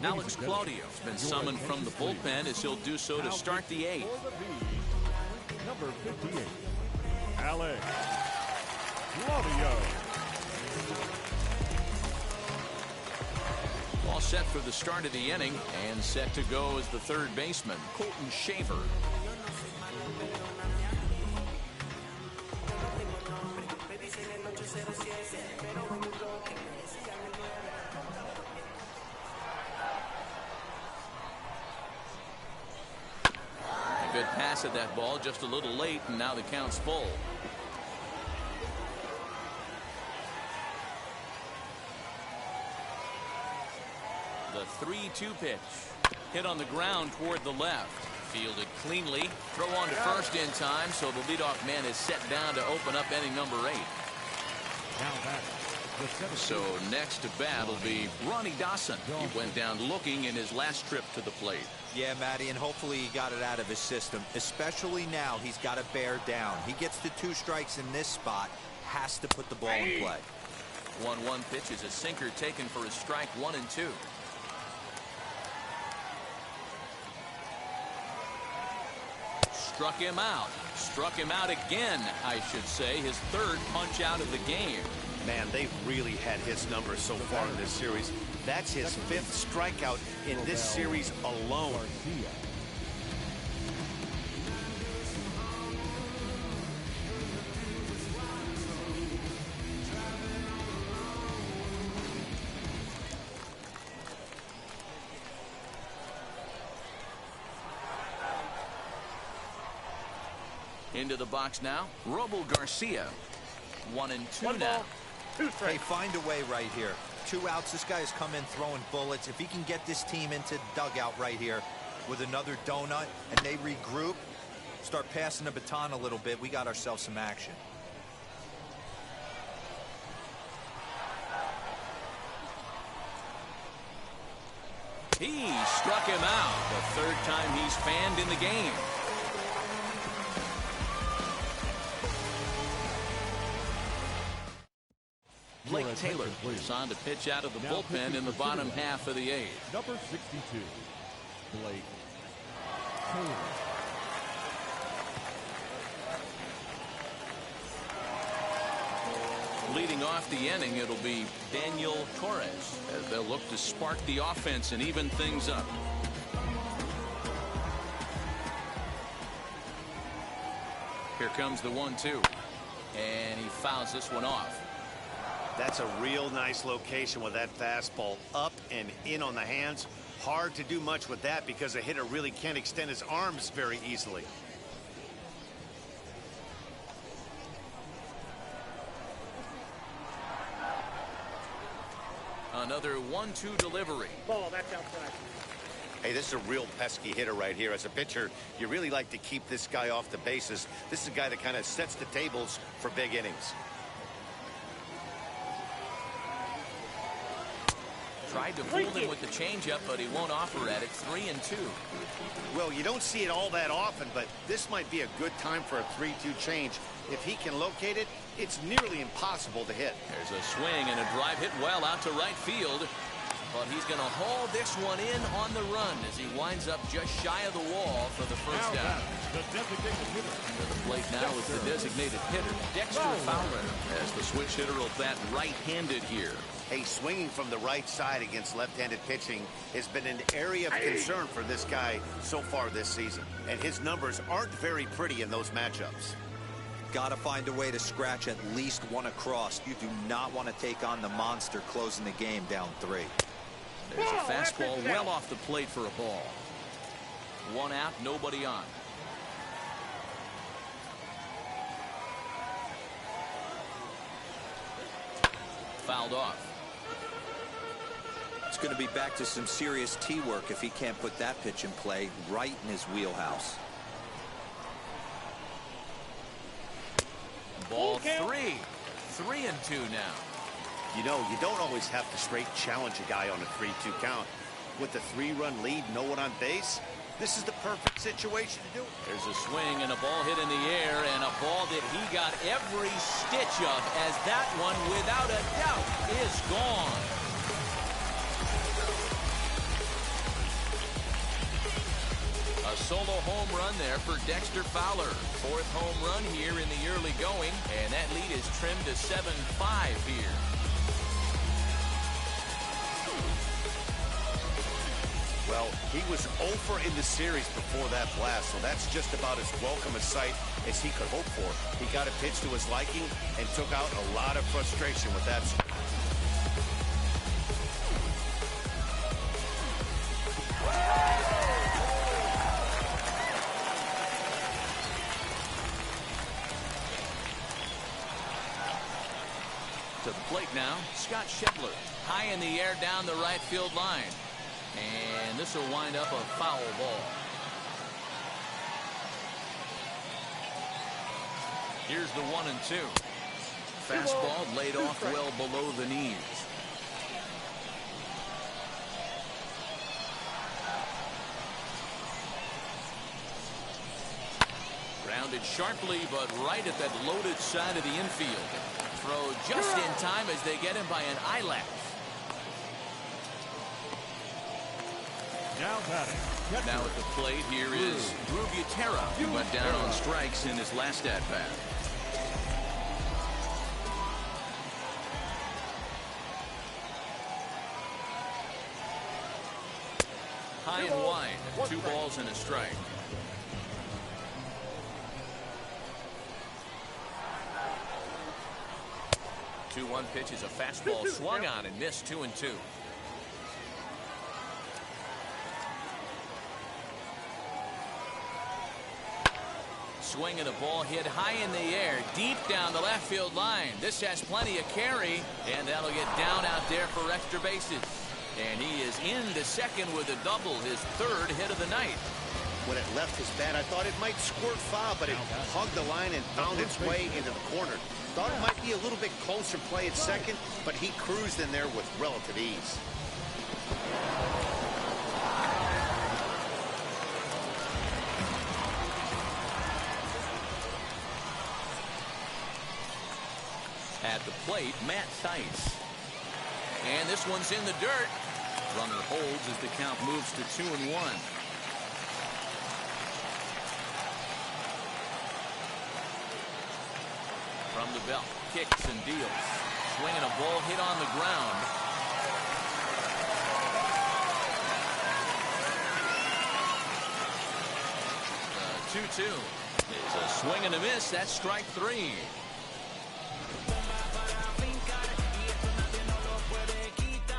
Speaker 1: Alex Claudio has been summoned from the bullpen as he'll do so to start the 8th.
Speaker 3: Number 58, Alex Claudio.
Speaker 1: All set for the start of the inning, and set to go as the third baseman, Colton Shaver. A good pass at that ball, just a little late, and now the count's full. The 3-2 pitch. Hit on the ground toward the left. Fielded cleanly. Throw on to first in time, so the leadoff man is set down to open up inning number 8. So next to bat will be Ronnie Dawson. He went down looking in his last trip to the plate.
Speaker 4: Yeah, Matty, and hopefully he got it out of his system. Especially now, he's got to bear down. He gets the 2 strikes in this spot. Has to put the ball in play.
Speaker 1: 1-1 pitch is a sinker taken for his strike 1 and 2. struck him out. Struck him out again, I should say. His third punch out of the game.
Speaker 2: Man, they've really had his numbers so far in this series. That's his 5th strikeout in this series alone.
Speaker 1: Into the box now, Robo Garcia. 1-2 now.
Speaker 4: Hey, find a way right here. 2 outs. This guy has come in throwing bullets. If he can get this team into the dugout right here with another donut and they regroup, start passing the baton a little bit, we got ourselves some action.
Speaker 1: He struck him out. The 3rd time he's fanned in the game. Blake Taylor is on to pitch out of the bullpen in the bottom half of the 8th.
Speaker 3: Number 62, Blake Taylor.
Speaker 1: Leading off the inning, it'll be Daniel Torres as they'll look to spark the offense and even things up. Here comes the 1-2, and he fouls this one off.
Speaker 2: That's a real nice location with that fastball up and in on the hands. Hard to do much with that because a hitter really can't extend his arms very easily.
Speaker 1: Another 1-2 delivery.
Speaker 5: Ball, that's outside.
Speaker 2: Hey, this is a real pesky hitter right here. As a pitcher, you really like to keep this guy off the bases. This is a guy that kind of sets the tables for big innings.
Speaker 1: Tried to fool him with the changeup, but he won't offer at it. 3-2.
Speaker 2: Well, you don't see it all that often, but this might be a good time for a 3-2 change. If he can locate it, it's nearly impossible to hit.
Speaker 1: There's a swing and a drive hit well out to right field. But he's going to haul this one in on the run as he winds up just shy of the wall for the first down.
Speaker 3: The designated hitter.
Speaker 1: To the plate now is the designated hitter, Dexter Fowler, as the switch hitter will bat right-handed here.
Speaker 2: Hey, swinging from the right side against left-handed pitching has been an area of concern for this guy so far this season. And his numbers aren't very pretty in those matchups.
Speaker 4: Got to find a way to scratch at least one across. You do not want to take on the monster closing the game down 3.
Speaker 1: There's a fastball well off the plate for a ball. 1 out, nobody on. Fouled off.
Speaker 4: It's going to be back to some serious tee work if he can't put that pitch in play right in his wheelhouse.
Speaker 1: Ball 3. 3-2 now.
Speaker 2: You know, you don't always have to straight challenge a guy on a 3-2 count. With the 3-run lead, no one on base, this is the perfect situation to do it.
Speaker 1: There's a swing and a ball hit in the air, and a ball that he got every stitch of, as that one, without a doubt, is gone. A solo home run there for Dexter Fowler. 4th home run here in the early going, and that lead is trimmed to 7-5 here.
Speaker 2: Well, he was 0 for in the series before that blast, so that's just about as welcome a sight as he could hope for. He got a pitch to his liking and took out a lot of frustration with that.
Speaker 1: To the plate now, Scott Schebler. High in the air down the right field line. And this will wind up a foul ball. Here's the 1-2. Fastball laid off well below the knees. Grounded sharply, but right at that loaded side of the infield. Throw just in time as they get him by an eyelash.
Speaker 3: Now batting,
Speaker 1: Now at the plate, here is Rubutera, who went down on strikes in his last at-bat. High and wide, 2 balls and a strike. The 2-1 pitch is a fastball swung on and missed. 2-2. Swing and a ball hit high in the air, deep down the left field line. This has plenty of carry, and that'll get down out there for extra bases. And he is into second with a double, his 3rd hit of the night.
Speaker 2: When it left his bat, I thought it might squirt foul, but it hugged the line and found its way into the corner. Thought it might be a little bit closer play at second, but he cruised in there with relative ease.
Speaker 1: At the plate, Matt Theis. And this one's in the dirt. Runner holds as the count moves to 2-1. From the belt, kicks and deals. Swinging a ball hit on the ground. 2-2. It's a swing and a miss. That's strike 3.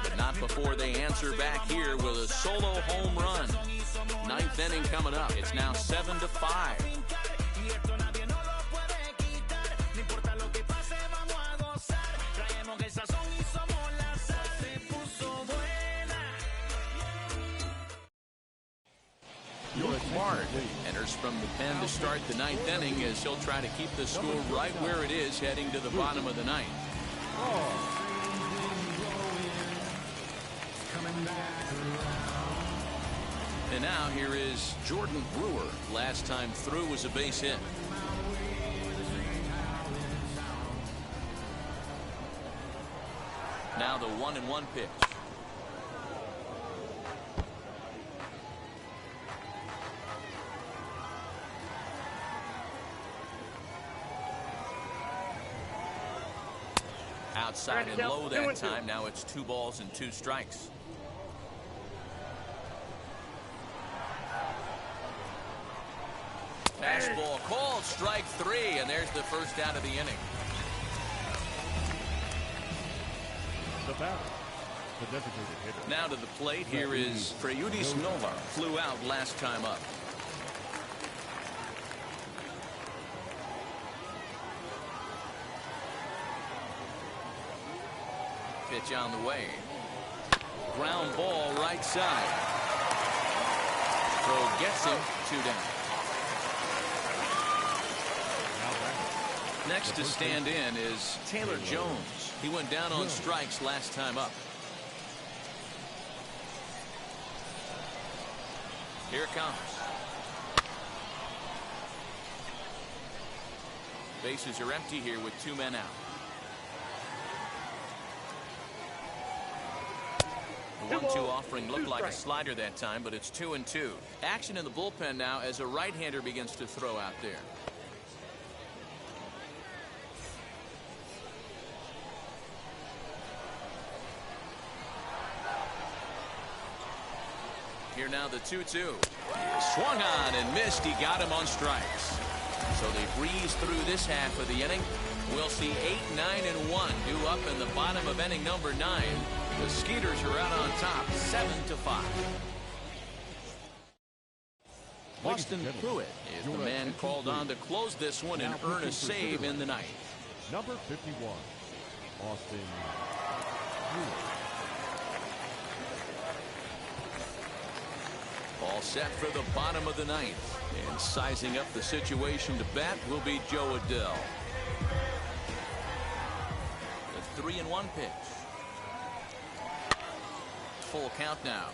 Speaker 1: But not before they answer back here with a solo home run. 9th inning coming up. It's now 7-5. Mark enters from the pen to start the 9th inning as he'll try to keep the score right where it is heading to the bottom of the 9th. And now here is Jordan Brewer. Last time through was a base hit. Now the 1-1 pitch. Outside and low that time. Now it's 2 balls and 2 strikes. Fastball called, strike 3, and there's the first out of the inning.
Speaker 3: The batter, the designated hitter.
Speaker 1: Now to the plate, here is Freyudis Nova. Flew out last time up. Pitch on the way. Ground ball right side. Throw gets him, 2 down. Next to stand in is Taylor Jones. He went down on strikes last time up. Here it comes. Bases are empty here with 2 men out. The 1-2 offering looked like a slider that time, but it's 2-2. Action in the bullpen now as a right-hander begins to throw out there. Here now the 2-2. Swung on and missed. He got him on strikes. So they breeze through this half of the inning. We'll see 8, 9, and 1 due up in the bottom of inning number 9. The Skeeters are out on top, 7-5. Austin Pruitt is the man called on to close this one and earn a save in the 9th.
Speaker 3: Number 51, Austin Pruitt.
Speaker 1: All set for the bottom of the 9th. And sizing up the situation to bat will be Joe Adell. The 3-1 pitch. Full count now.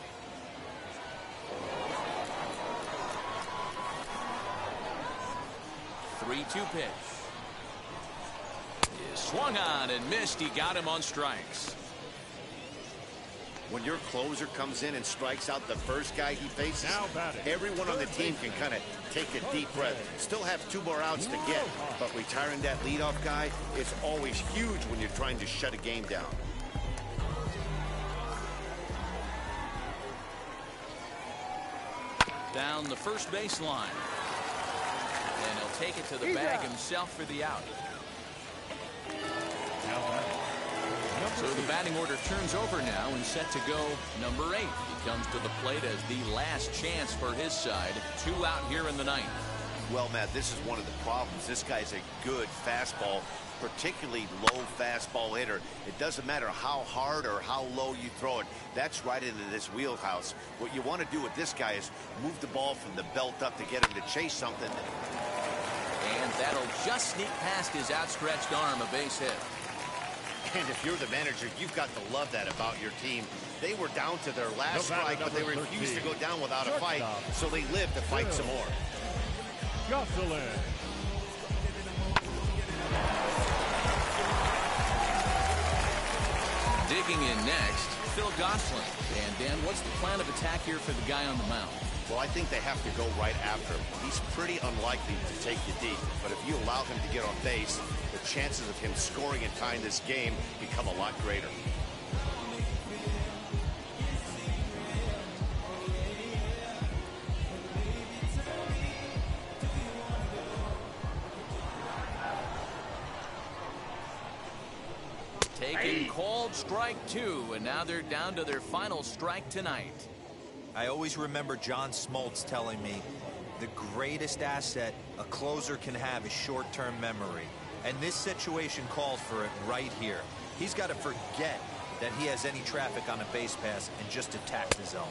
Speaker 1: 3-2 pitch. Is swung on and missed. He got him on strikes.
Speaker 2: When your closer comes in and strikes out the first guy he faces,
Speaker 3: Now batting.
Speaker 2: everyone on the team can kind of take a deep breath. Still have 2 more outs to get, but retiring that leadoff guy is always huge when you're trying to shut a game down.
Speaker 1: Down the first baseline. And he'll take it to the bag himself for the out. So the batting order turns over now and set to go number 8. He comes to the plate as the last chance for his side. 2 out here in the 9th.
Speaker 2: Well, Matt, this is one of the problems. This guy's a good fastball, particularly low fastball hitter. It doesn't matter how hard or how low you throw it. That's right into this wheelhouse. What you want to do with this guy is move the ball from the belt up to get him to chase something.
Speaker 1: And that'll just sneak past his outstretched arm, a base hit.
Speaker 2: And if you're the manager, you've got to love that about your team. They were down to their last strike, but they refused to go down without a fight, so they lived to fight some more.
Speaker 3: Sugarland.
Speaker 1: Digging in next, Phil Gosselin. And Dan, what's the plan of attack here for the guy on the mound?
Speaker 2: Well, I think they have to go right after him. He's pretty unlikely to take you deep, but if you allow him to get on base, the chances of him scoring and tying this game become a lot greater.
Speaker 1: Taken called strike 2, and now they're down to their final strike tonight.
Speaker 4: I always remember John Smoltz telling me the greatest asset a closer can have is short-term memory. And this situation calls for it right here. He's got to forget that he has any traffic on a base pass and just attack the zone.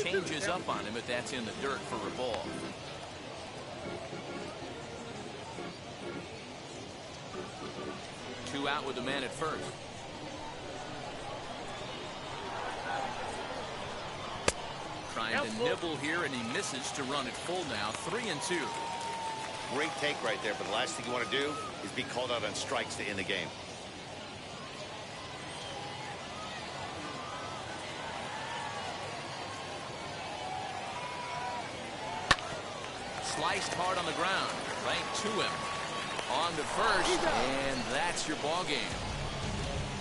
Speaker 1: Changes up on him, but that's in the dirt for a ball. Two out with the man at first. Trying to nibble here, and he misses to run it full now. 3-2.
Speaker 2: Great take right there, but the last thing you want to do is be called out on strikes to end the game.
Speaker 1: Sliced hard on the ground. Right to him. On to first, and that's your ball game.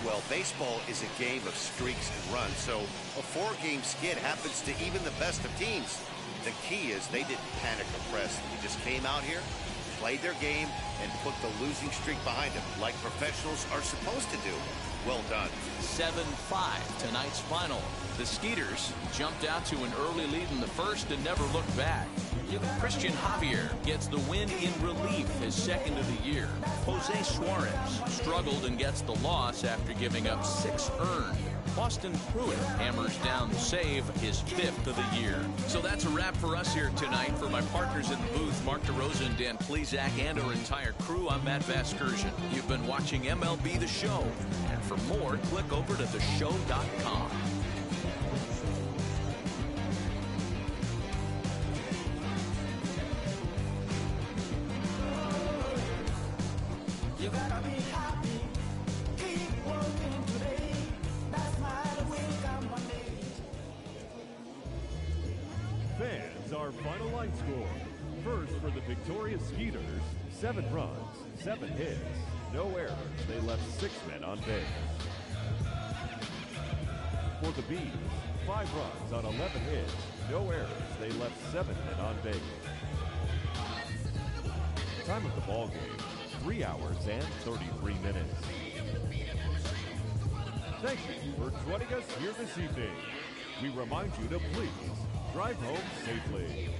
Speaker 2: Well, baseball is a game of streaks and runs, so a 4-game skid happens to even the best of teams. The key is they didn't panic or press. They just came out here, played their game, and put the losing streak behind them, like professionals are supposed to do. Well done.
Speaker 1: 7-5, tonight's final. The Skeeters jumped out to an early lead in the first and never looked back. Christian Javier gets the win in relief, his second of the year. Jose Suarez struggled and gets the loss after giving up 6 earned. Austin Pruitt hammers down the save, his 5th of the year. So that's a wrap for us here tonight. For my partners in the booth, Mark DeRosa and Dan Plesac, and our entire crew, I'm Matt Vasgersian. You've been watching MLB The Show. And for more, click over to theshow.com.
Speaker 3: Fans, our final line score. First for the victorious Skeeters, 7 runs, 7 hits, no errors. They left 6 men on base. For the Bees, 5 runs on 11 hits, no errors. They left 7 men on base. Time of the ball game, 3 hours and 33 minutes. Thank you for joining us here this evening. We remind you to please drive home safely.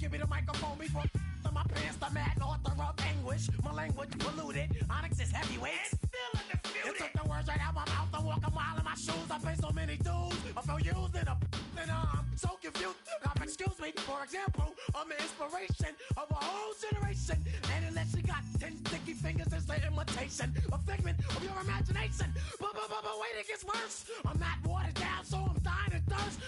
Speaker 6: give me the microphone before my pants, the mad author of anguish. My language polluted, Onyx is heavyweight. It took the words right out my mouth. I walk a mile in my shoes. I pay so many dues. I feel used and I'm so confused. Excuse me, for example, I'm the inspiration of a whole generation. And unless you got 10 sticky fingers, it's an imitation, a figment of your imagination. But wait, it gets worse. I'm not watered down, so I'm dying of thirst.